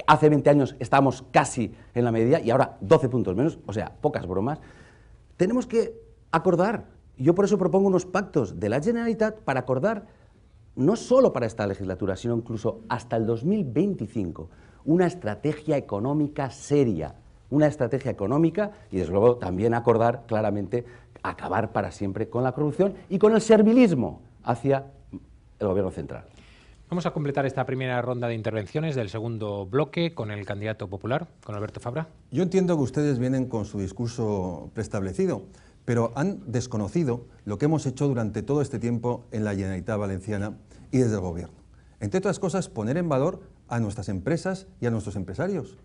Hace 20 años estábamos casi en la media y ahora 12 puntos menos, o sea, pocas bromas. Tenemos que acordar. Yo por eso propongo unos pactos de la Generalitat para acordar, no solo para esta legislatura, sino incluso hasta el 2025, una estrategia económica seria, una estrategia económica y desde luego también acordar claramente acabar para siempre con la corrupción y con el servilismo hacia el gobierno central. Vamos a completar esta primera ronda de intervenciones del segundo bloque con el candidato popular, con Alberto Fabra. Yo entiendo que ustedes vienen con su discurso preestablecido, pero han desconocido lo que hemos hecho durante todo este tiempo en la Generalitat Valenciana y desde el Gobierno. Entre otras cosas, poner en valor a nuestras empresas y a nuestros empresarios.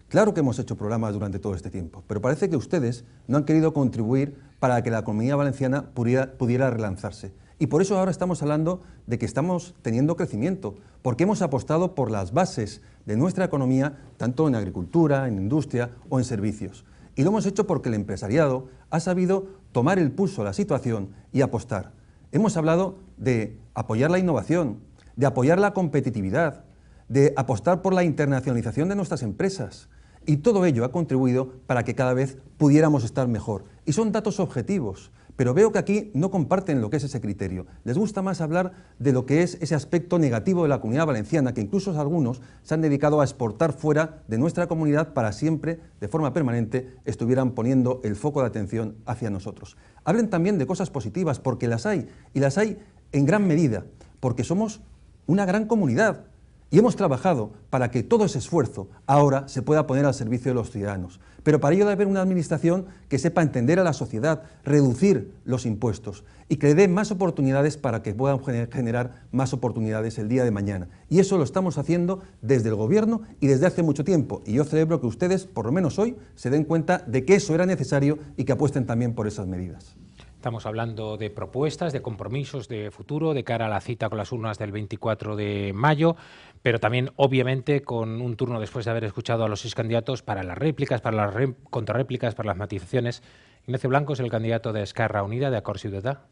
Claro que hemos hecho programas durante todo este tiempo, pero parece que ustedes no han querido contribuir para que la economía valenciana pudiera relanzarse. Y por eso ahora estamos hablando de que estamos teniendo crecimiento, porque hemos apostado por las bases de nuestra economía, tanto en agricultura, en industria o en servicios. Y lo hemos hecho porque el empresariado ha sabido tomar el pulso a la situación y apostar. Hemos hablado de apoyar la innovación, de apoyar la competitividad, de apostar por la internacionalización de nuestras empresas. Y todo ello ha contribuido para que cada vez pudiéramos estar mejor. Y son datos objetivos, pero veo que aquí no comparten lo que es ese criterio. Les gusta más hablar de lo que es ese aspecto negativo de la Comunidad Valenciana, que incluso algunos se han dedicado a exportar fuera de nuestra comunidad para siempre, de forma permanente, estuvieran poniendo el foco de atención hacia nosotros. Hablen también de cosas positivas, porque las hay, y las hay en gran medida, porque somos una gran comunidad. Y hemos trabajado para que todo ese esfuerzo ahora se pueda poner al servicio de los ciudadanos. Pero para ello debe haber una administración que sepa entender a la sociedad, reducir los impuestos y que le dé más oportunidades para que puedan generar más oportunidades el día de mañana. Y eso lo estamos haciendo desde el Gobierno y desde hace mucho tiempo. Y yo celebro que ustedes, por lo menos hoy, se den cuenta de que eso era necesario y que apuesten también por esas medidas. Estamos hablando de propuestas, de compromisos de futuro de cara a la cita con las urnas del 24 de mayo, pero también, obviamente, con un turno después de haber escuchado a los 6 candidatos para las réplicas, para las contrarréplicas, para las matizaciones. Ignacio Blanco és el candidato d'Esquerra Unida, d'Acord Ciutadà.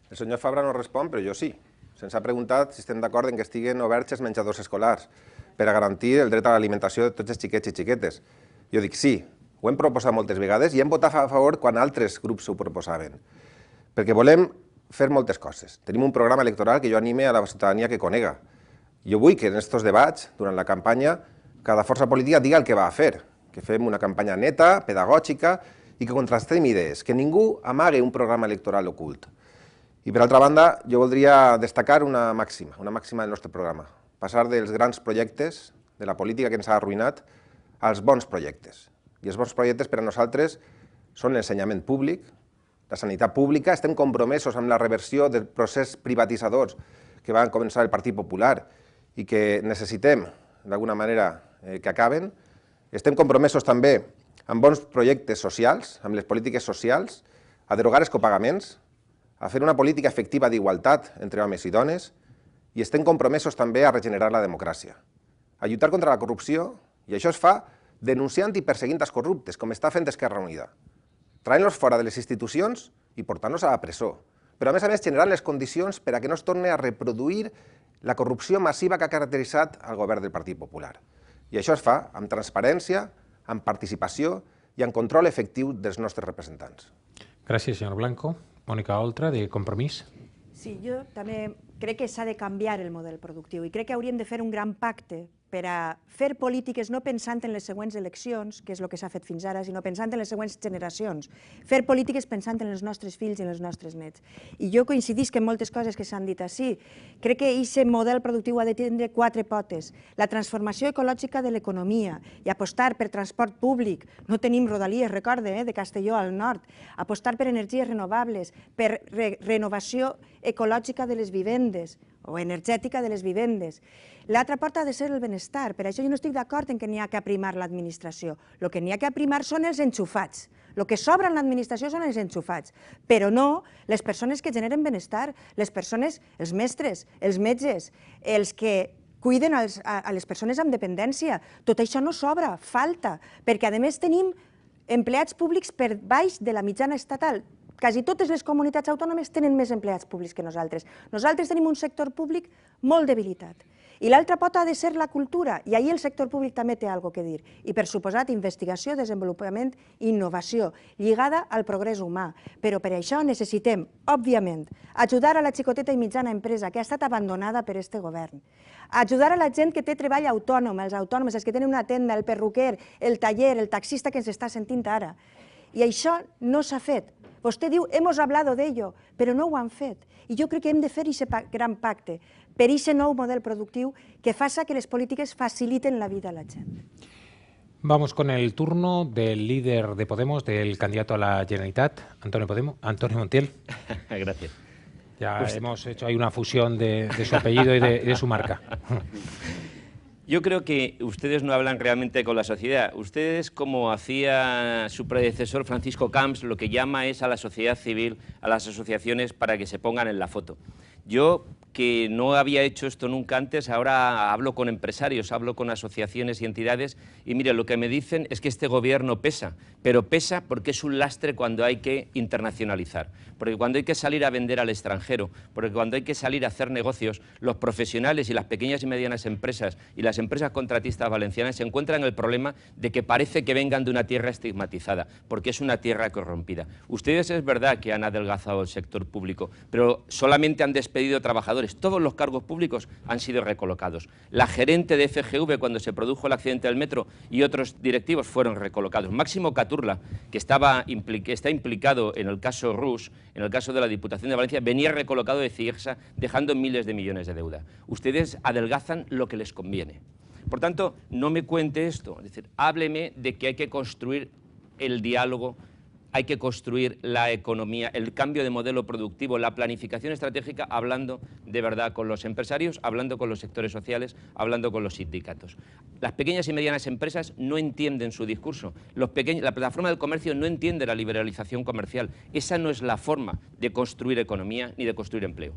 El senyor Fabra no respon, però jo sí. Se'ns ha preguntat si estem d'acord en que estiguen oberts els menjadors escolars per a garantir el dret a l'alimentació de tots els xiquets i xiquetes. Jo dic sí. Ho hem proposat moltes vegades i hem votat a favor quan altres grups ho proposaven, perquè volem fer moltes coses. Tenim un programa electoral que jo anime a la ciutadania que conega. Jo vull que en aquests debats, durant la campanya, cada força política diga el que va a fer, que fem una campanya neta, pedagògica i que contrastem idees, que ningú amague un programa electoral ocult. I per altra banda, jo voldria destacar una màxima del nostre programa, passar dels grans projectes de la política que ens ha arruïnat als bons projectes. I els bons projectes per a nosaltres són l'ensenyament públic, la sanitat pública, estem compromesos amb la reversió del procés privatitzadors que va començar el Partit Popular i que necessitem, d'alguna manera, que acaben. Estem compromesos també amb bons projectes socials, amb les polítiques socials, a derogar els copagaments, a fer una política efectiva d'igualtat entre homes i dones i estem compromesos també a regenerar la democràcia, a lluitar contra la corrupció, i això es fa denunciant i perseguint els corruptes, com està fent Esquerra Unida, traient-los fora de les institucions i portant-los a la presó, però a més generant les condicions per a que no es torni a reproduir la corrupció massiva que ha caracteritzat el govern del Partit Popular. I això es fa amb transparència, amb participació i amb control efectiu dels nostres representants. Gràcies, senyor Blanco. Mònica Oltra, de Compromís. Sí, jo també crec que s'ha de canviar el model productiu i crec que hauríem de fer un gran pacte a fer polítiques no pensant en les següents eleccions, que és el que s'ha fet fins ara, sinó pensant en les següents generacions. Fer polítiques pensant en els nostres fills i en els nostres nets. I jo coincidisc en moltes coses que s'han dit així. Crec que aquest model productiu ha de tindre 4 potes. La transformació ecològica de l'economia i apostar per transport públic. No tenim rodalies, recorde, de Castelló al nord. Apostar per energies renovables, per renovació ecològica de les vivendes o energètica de les vivendes. L'altra porta ha de ser el benestar. Per això jo no estic d'acord en que n'hi ha que aprimar l'administració. El que n'hi ha que aprimar són els enxufats. El que sobra en l'administració són els enxufats, però no les persones que generen benestar, les persones, els mestres, els metges, els que cuiden a les persones amb dependència. Tot això no sobra, falta, perquè a més tenim empleats públics per baix de la mitjana estatal. Quasi totes les comunitats autònomes tenen més empleats públics que nosaltres. Nosaltres tenim un sector públic molt debilitat. I l'altra pota ha de ser la cultura, i ahir el sector públic també té alguna cosa a dir. I per suposat, investigació, desenvolupament i innovació, lligada al progrés humà. Però per això necessitem, òbviament, ajudar a la xicoteta i mitjana empresa que ha estat abandonada per este govern. Ajudar a la gent que té treball autònom, els autònoms, els que tenen una tenda, el perruquer, el taller, el taxista que ens està sentint ara. I això no s'ha fet. Vostè diu, hemos hablado de ello, però no ho han fet. I jo crec que hem de fer aquest gran pacte per aquest nou model productiu que faça que les polítiques faciliten la vida a la gent. Vamos con el turno del líder de Podemos, del candidato a la Generalitat, Antonio Montiel. Gracias. Ya hemos hecho ahí una fusión de su apellido y de su marca. Yo creo que ustedes no hablan realmente con la sociedad. Ustedes, como hacía su predecesor Francisco Camps, lo que llama es a la sociedad civil, a las asociaciones, para que se pongan en la foto. Yo, que no había hecho esto nunca antes, ahora hablo con empresarios, hablo con asociaciones y entidades, y mire, lo que me dicen es que este gobierno pesa, pero pesa porque es un lastre cuando hay que internacionalizar, porque cuando hay que salir a vender al extranjero, porque cuando hay que salir a hacer negocios, los profesionales y las pequeñas y medianas empresas y las empresas contratistas valencianas se encuentran el problema de que parece que vengan de una tierra estigmatizada, porque es una tierra corrompida. Ustedes es verdad que han adelgazado el sector público, pero solamente han despedido trabajadores. Todos los cargos públicos han sido recolocados. La gerente de FGV, cuando se produjo el accidente del metro, y otros directivos fueron recolocados. Máximo Caturla, que está implicado en el caso Rus, en el caso de la Diputación de Valencia, venía recolocado de Ciegsa, dejando miles de millones de deuda. Ustedes adelgazan lo que les conviene. Por tanto, no me cuente esto. Es decir, hábleme de que hay que construir el diálogo, hay que construir la economía, el cambio de modelo productivo, la planificación estratégica, hablando de verdad con los empresarios, hablando con los sectores sociales, hablando con los sindicatos. Las pequeñas y medianas empresas no entienden su discurso. La plataforma del comercio no entiende la liberalización comercial. Esa no es la forma de construir economía ni de construir empleo.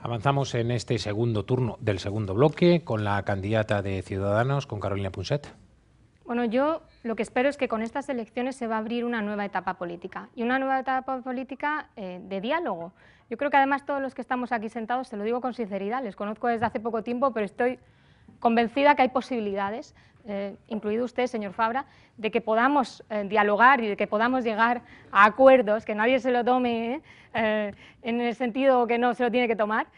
Avanzamos en este segundo turno del segundo bloque con la candidata de Ciudadanos, con Carolina Punset. Bueno, yo lo que espero es que con estas elecciones se va a abrir una nueva etapa política, y una nueva etapa política de diálogo. Yo creo que además todos los que estamos aquí sentados, se lo digo con sinceridad, les conozco desde hace poco tiempo, pero estoy convencida que hay posibilidades, incluido usted, señor Fabra, de que podamos dialogar y de que podamos llegar a acuerdos, que nadie se lo tome en el sentido que no se lo tiene que tomar,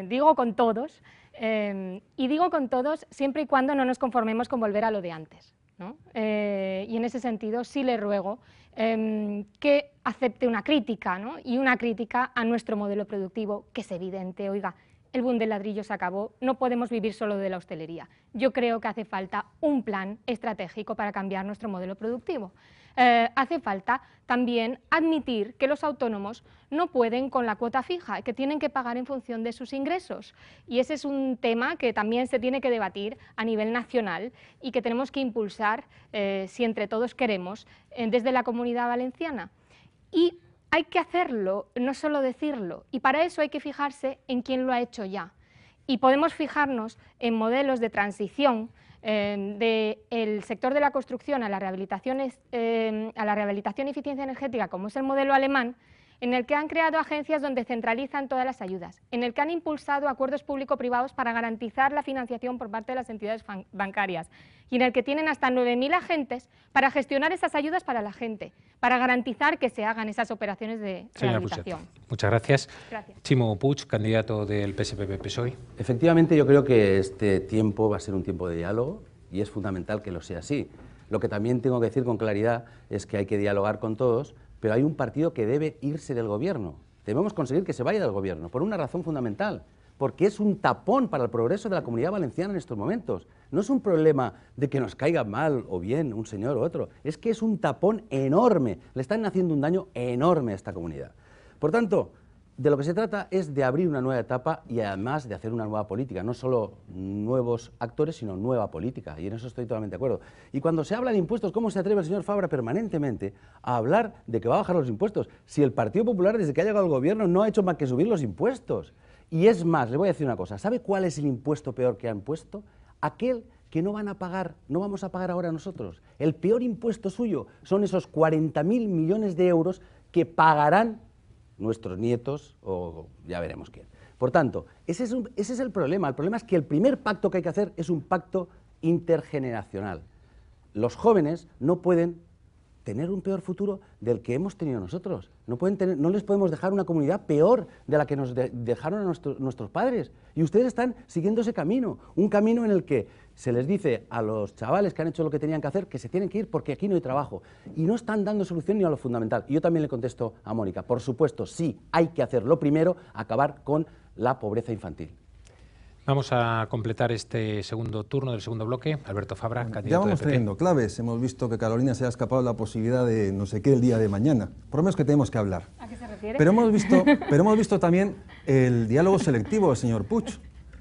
digo con todos, y digo con todos siempre y cuando no nos conformemos con volver a lo de antes, ¿no? Y en ese sentido sí le ruego que acepte una crítica, ¿no? Y una crítica a nuestro modelo productivo, que es evidente. Oiga, el boom del ladrillo se acabó, no podemos vivir solo de la hostelería. Yo creo que hace falta un plan estratégico para cambiar nuestro modelo productivo. Hace falta también admitir que los autónomos no pueden con la cuota fija, que tienen que pagar en función de sus ingresos. Y ese es un tema que también se tiene que debatir a nivel nacional y que tenemos que impulsar, si entre todos queremos, desde la Comunidad Valenciana. Y hay que hacerlo, no solo decirlo, y para eso hay que fijarse en quién lo ha hecho ya. Y podemos fijarnos en modelos de transición del sector de la construcción a la rehabilitación y eficiencia energética, como es el modelo alemán, en el que han creado agencias donde centralizan todas las ayudas, en el que han impulsado acuerdos público-privados para garantizar la financiación por parte de las entidades bancarias y en el que tienen hasta 9.000 agentes para gestionar esas ayudas para la gente, para garantizar que se hagan esas operaciones de rehabilitación. Muchas gracias. Gracias. Ximo Puig, candidato del PSPB-PSOE. Efectivamente, yo creo que este tiempo va a ser un tiempo de diálogo y es fundamental que lo sea así. Lo que también tengo que decir con claridad es que hay que dialogar con todos, pero hay un partido que debe irse del gobierno. Debemos conseguir que se vaya del gobierno, por una razón fundamental, porque es un tapón para el progreso de la Comunidad Valenciana en estos momentos. No es un problema de que nos caiga mal o bien un señor u otro, es que es un tapón enorme, le están haciendo un daño enorme a esta comunidad. Por tanto, de lo que se trata es de abrir una nueva etapa y además de hacer una nueva política, no solo nuevos actores, sino nueva política, y en eso estoy totalmente de acuerdo. Y cuando se habla de impuestos, ¿cómo se atreve el señor Fabra permanentemente a hablar de que va a bajar los impuestos? Si el Partido Popular, desde que ha llegado al gobierno, no ha hecho más que subir los impuestos. Y es más, le voy a decir una cosa, ¿sabe cuál es el impuesto peor que han puesto? Aquel que no van a pagar, no vamos a pagar ahora nosotros. El peor impuesto suyo son esos 40.000 millones de euros que pagarán nuestros nietos o ya veremos quién. Por tanto, ese es el problema. El problema es que el primer pacto que hay que hacer es un pacto intergeneracional. Los jóvenes no pueden tener un peor futuro del que hemos tenido nosotros. No les podemos dejar una comunidad peor de la que nos dejaron a nuestros padres. Y ustedes están siguiendo ese camino, un camino en el que se les dice a los chavales que han hecho lo que tenían que hacer que se tienen que ir porque aquí no hay trabajo. Y no están dando solución ni a lo fundamental. Y yo también le contesto a Mónica, por supuesto, sí, hay que hacer lo primero, acabar con la pobreza infantil. Vamos a completar este segundo turno del segundo bloque. Alberto Fabra, candidato ya vamos del PP. teniendo claves. Hemos visto que Carolina se ha escapado la posibilidad de no sé qué el día de mañana. Por lo menos que tenemos que hablar. ¿A qué se refiere? Pero hemos visto también el diálogo selectivo del señor Puig,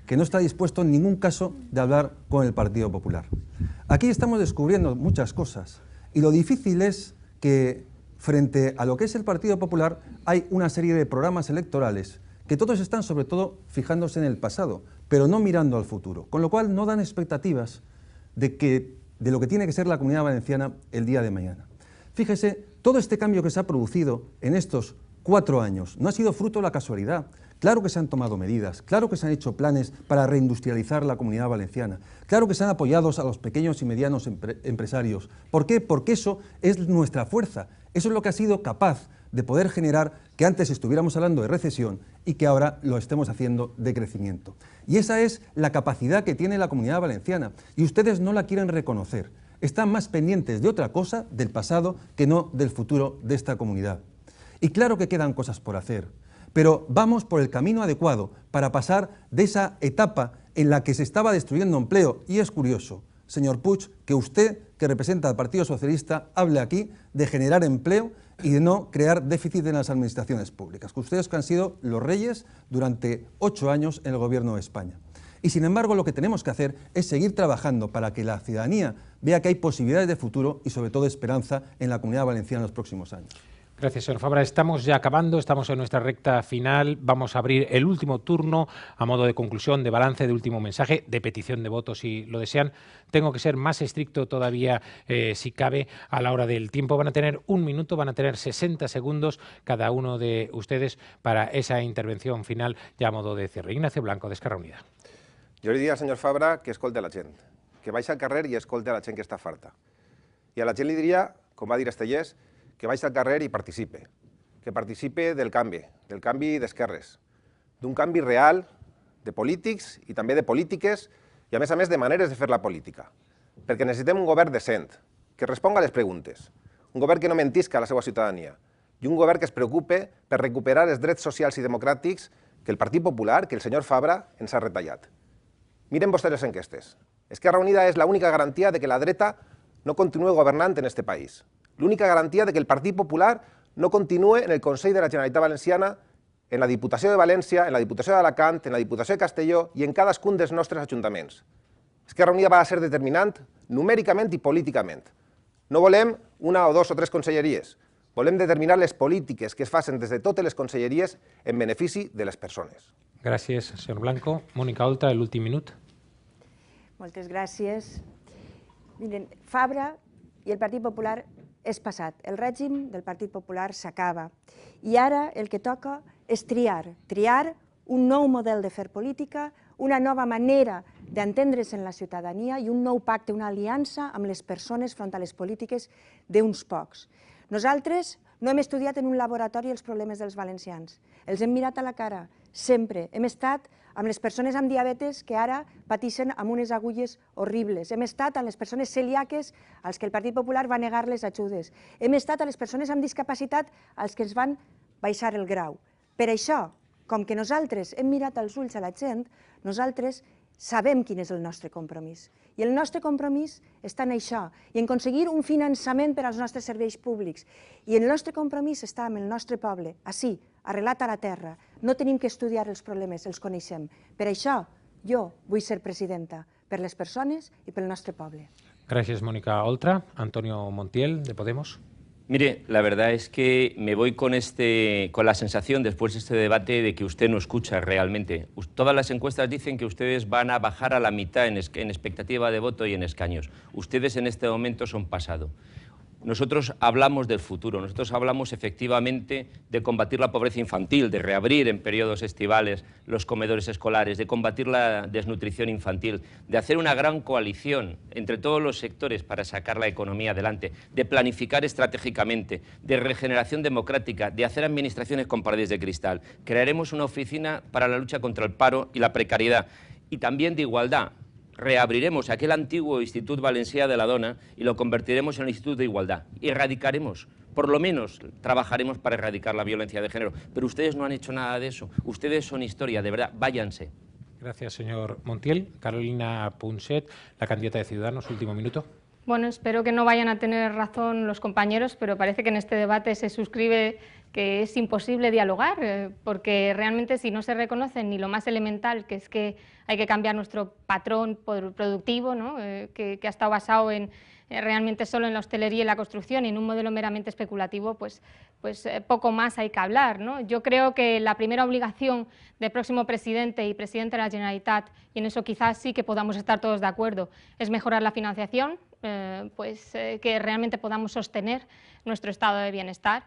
que no está dispuesto en ningún caso de hablar con el Partido Popular. Aquí estamos descubriendo muchas cosas y lo difícil es que frente a lo que es el Partido Popular hay una serie de programas electorales que todos están sobre todo fijándose en el pasado, pero no mirando al futuro, con lo cual no dan expectativas de lo que tiene que ser la Comunidad Valenciana el día de mañana. Fíjese, todo este cambio que se ha producido en estos 4 años no ha sido fruto de la casualidad. Claro que se han tomado medidas, claro que se han hecho planes para reindustrializar la Comunidad Valenciana, claro que se han apoyado a los pequeños y medianos empresarios. ¿Por qué? Porque eso es nuestra fuerza, eso es lo que ha sido capaz de poder generar que antes estuviéramos hablando de recesión y que ahora lo estemos haciendo de crecimiento. Y esa es la capacidad que tiene la Comunidad Valenciana y ustedes no la quieren reconocer. Están más pendientes de otra cosa, del pasado, que no del futuro de esta comunidad. Y claro que quedan cosas por hacer, pero vamos por el camino adecuado para pasar de esa etapa en la que se estaba destruyendo empleo. Y es curioso, señor Puig, que usted, que representa al Partido Socialista, hable aquí de generar empleo y de no crear déficit en las administraciones públicas, que ustedes que han sido los reyes durante 8 años en el Gobierno de España. Y sin embargo lo que tenemos que hacer es seguir trabajando para que la ciudadanía vea que hay posibilidades de futuro y sobre todo esperanza en la Comunidad Valenciana en los próximos años. Gracias, señor Fabra. Estamos ya acabando, estamos en nuestra recta final. Vamos a abrir el último turno a modo de conclusión, de balance, de último mensaje, de petición de voto si lo desean. Tengo que ser más estricto todavía, si cabe, a la hora del tiempo. Van a tener 1 minuto, van a tener 60 segundos cada uno de ustedes para esa intervención final ya a modo de cierre. Ignacio Blanco, de Esquerra Unida. Jo li diria al senyor Fabra que escolti la gent, que vagi al carrer i escolti a la gent que està farta. I a la gent li diria, com va dir Estellés, que vagi al carrer i participe del canvi d'esquerres, d'un canvi real de polítics i també de polítiques i a més de maneres de fer la política. Perquè necessitem un govern decent, que responga a les preguntes, un govern que no mentisca a la seva ciutadania i un govern que es preocupe per recuperar els drets socials i democràtics que el Partit Popular, que el senyor Fabra, ens ha retallat. Miren vostès les enquestes. Esquerra Unida és l'única garantia de que la dreta no continua governant en este país. L'única garantia de que el Partit Popular no continue en el Consell de la Generalitat Valenciana, en la Diputació de València, en la Diputació d'Alacant, en la Diputació de Castelló i en cadascun dels nostres ajuntaments. Esquerra Unida va ser determinant numèricament i políticament. No volem 1 o 2 o 3 conselleries. Volem determinar les polítiques que es facin des de totes les conselleries en benefici de les persones. Gràcies, senyor Blanco. Mónica Oltra, l'últim minut. Moltes gràcies. Miren, Fabra i el Partit Popular és passat. El règim del Partit Popular s'acaba. I ara el que toca és triar un nou model de fer política, una nova manera d'entendre's en la ciutadania i un nou pacte, una aliança amb les persones front a les polítiques d'uns pocs. Nosaltres no hem estudiat en un laboratori els problemes dels valencians. Els hem mirat a la cara, sempre. Hem estat amb les persones amb diabetes que ara pateixen amb unes agulles horribles. Hem estat amb les persones celíaques als que el Partit Popular va negar les ajudes. Hem estat a les persones amb discapacitat als que ens van baixar el grau. Per això, com que nosaltres hem mirat als ulls a la gent, nosaltres sabem quin és el nostre compromís. I el nostre compromís està en això, i en aconseguir un finançament per als nostres serveis públics. I el nostre compromís està amb el nostre poble, així, arrelat a la terra. No tenim que estudiar els problemes, els coneixem. Per això, jo vull ser presidenta, per les persones i pel nostre poble. Gràcies, Mónica Oltra. Antonio Montiel, de Podemos. Mire, la verdad es que me voy con la sensación después de este debate de que usted no escucha realmente. Todas las encuestas dicen que ustedes van a bajar a la mitad en expectativa de voto y en escaños. Ustedes en este momento son pasado. Nosotros hablamos del futuro, nosotros hablamos efectivamente de combatir la pobreza infantil, de reabrir en periodos estivales los comedores escolares, de combatir la desnutrición infantil, de hacer una gran coalición entre todos los sectores para sacar la economía adelante, de planificar estratégicamente, de regeneración democrática, de hacer administraciones con paredes de cristal. Crearemos una oficina para la lucha contra el paro y la precariedad y también de igualdad. Reabriremos aquel antiguo Institut Valencià de la Dona y lo convertiremos en el Instituto de Igualdad. Y erradicaremos, por lo menos trabajaremos para erradicar la violencia de género. Pero ustedes no han hecho nada de eso. Ustedes son historia, de verdad, váyanse. Gracias, señor Montiel. Carolina Punset, la candidata de Ciudadanos, último minuto. Bueno, espero que no vayan a tener razón los compañeros, pero parece que en este debate se suscribe que es imposible dialogar, porque realmente si no se reconoce ni lo más elemental, que es que hay que cambiar nuestro patrón productivo, ¿no? que ha estado basado en realmente solo en la hostelería y la construcción y en un modelo meramente especulativo, pues poco más hay que hablar, ¿no? Yo creo que la primera obligación del próximo presidente y presidente de la Generalitat, y en eso quizás sí que podamos estar todos de acuerdo, es mejorar la financiación, que realmente podamos sostener nuestro estado de bienestar.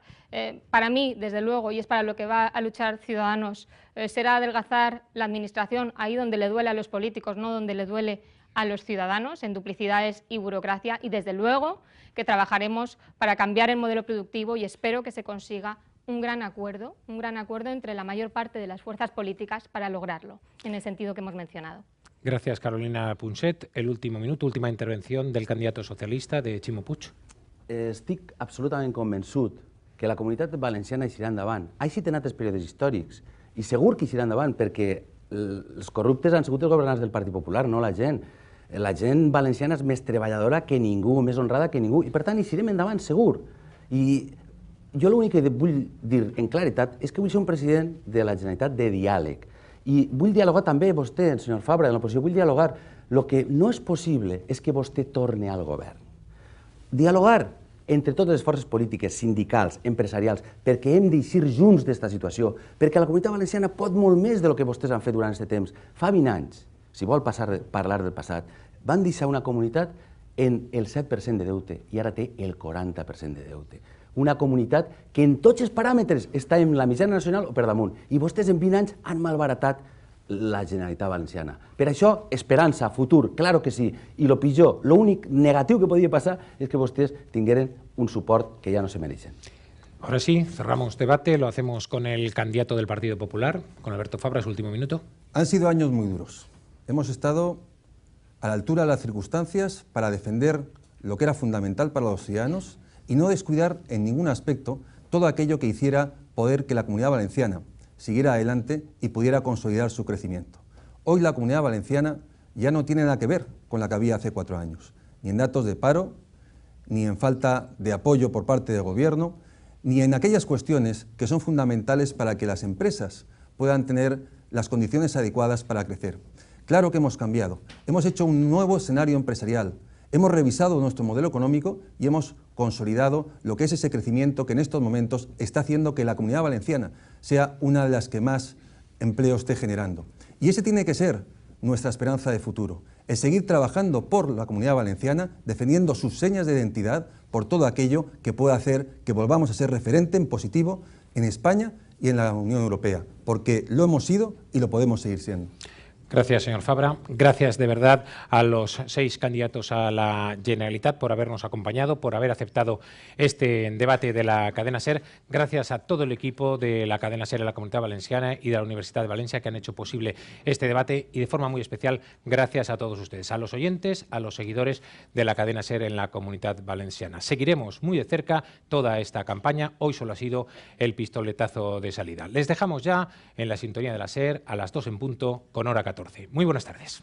Para mí, desde luego, y es para lo que va a luchar Ciudadanos, será adelgazar la administración ahí donde le duele a los políticos, no donde le duele a los ciudadanos, en duplicidades y burocracia, y desde luego que trabajaremos para cambiar el modelo productivo y espero que se consiga un gran acuerdo entre la mayor parte de las fuerzas políticas para lograrlo, en el sentido que hemos mencionado. Gracias, Carolina Punset. El último minuto, última intervención del candidato socialista de Ximo Puig. Estic absolutament convençut que la comunitat valenciana eixirà endavant. Ha eixit en altres períodes històrics i segur que eixirà endavant perquè els corruptes han sigut els governants del Partit Popular, no la gent. La gent valenciana és més treballadora que ningú, més honrada que ningú, i per tant eixirem endavant, segur. I jo l'únic que vull dir en claretat és que vull ser un president de la Generalitat de diàleg. I vull dialogar també vostè, el senyor Fabra, de l'oposició, vull dialogar. El que no és possible és que vostè torni al govern. Dialogar entre totes les forces polítiques, sindicals, empresarials, perquè hem d'eixir junts d'esta situació, perquè la comunitat valenciana pot molt més del que vostès han fet durant aquest temps. Fa 20 anys, si vol parlar del passat, van deixar una comunitat en el 7% de deute i ara té el 40% de deute. Una comunitat que en tots els paràmetres està en la mitjana nacional o per damunt. I vostès en 20 anys han malbaratat la Generalitat Valenciana. Per això, esperança, futur, claro que sí. I el pitjor, l'únic negatiu que podia passar és que vostès tingueren un suport que ja no se mereixen. Ahora sí, cerramos debate, lo hacemos con el candidato del Partido Popular, con Alberto Fabra, su último minuto. Han sido años muy duros. Hemos estado a la altura de las circunstancias para defender lo que era fundamental para los ciudadanos y no descuidar en ningún aspecto todo aquello que hiciera poder que la Comunidad Valenciana siguiera adelante y pudiera consolidar su crecimiento. Hoy la Comunidad Valenciana ya no tiene nada que ver con la que había hace 4 años, ni en datos de paro, ni en falta de apoyo por parte del Gobierno, ni en aquellas cuestiones que son fundamentales para que las empresas puedan tener las condiciones adecuadas para crecer. Claro que hemos cambiado, hemos hecho un nuevo escenario empresarial, hemos revisado nuestro modelo económico y hemos consolidado lo que es ese crecimiento que en estos momentos está haciendo que la Comunidad Valenciana sea una de las que más empleo esté generando. Y ese tiene que ser nuestra esperanza de futuro. es seguir trabajando por la Comunidad Valenciana, defendiendo sus señas de identidad, por todo aquello que pueda hacer que volvamos a ser referente en positivo en España y en la Unión Europea, porque lo hemos sido y lo podemos seguir siendo. Gracias, señor Fabra. Gracias de verdad a los 6 candidatos a la Generalitat por habernos acompañado, por haber aceptado este debate de la cadena SER. Gracias a todo el equipo de la cadena SER en la Comunidad Valenciana y de la Universidad de Valencia que han hecho posible este debate, y de forma muy especial gracias a todos ustedes, a los oyentes, a los seguidores de la cadena SER en la Comunidad Valenciana. Seguiremos muy de cerca toda esta campaña. Hoy solo ha sido el pistoletazo de salida. Les dejamos ya en la sintonía de la SER a las 2 en punto con hora 14. Muy buenas tardes.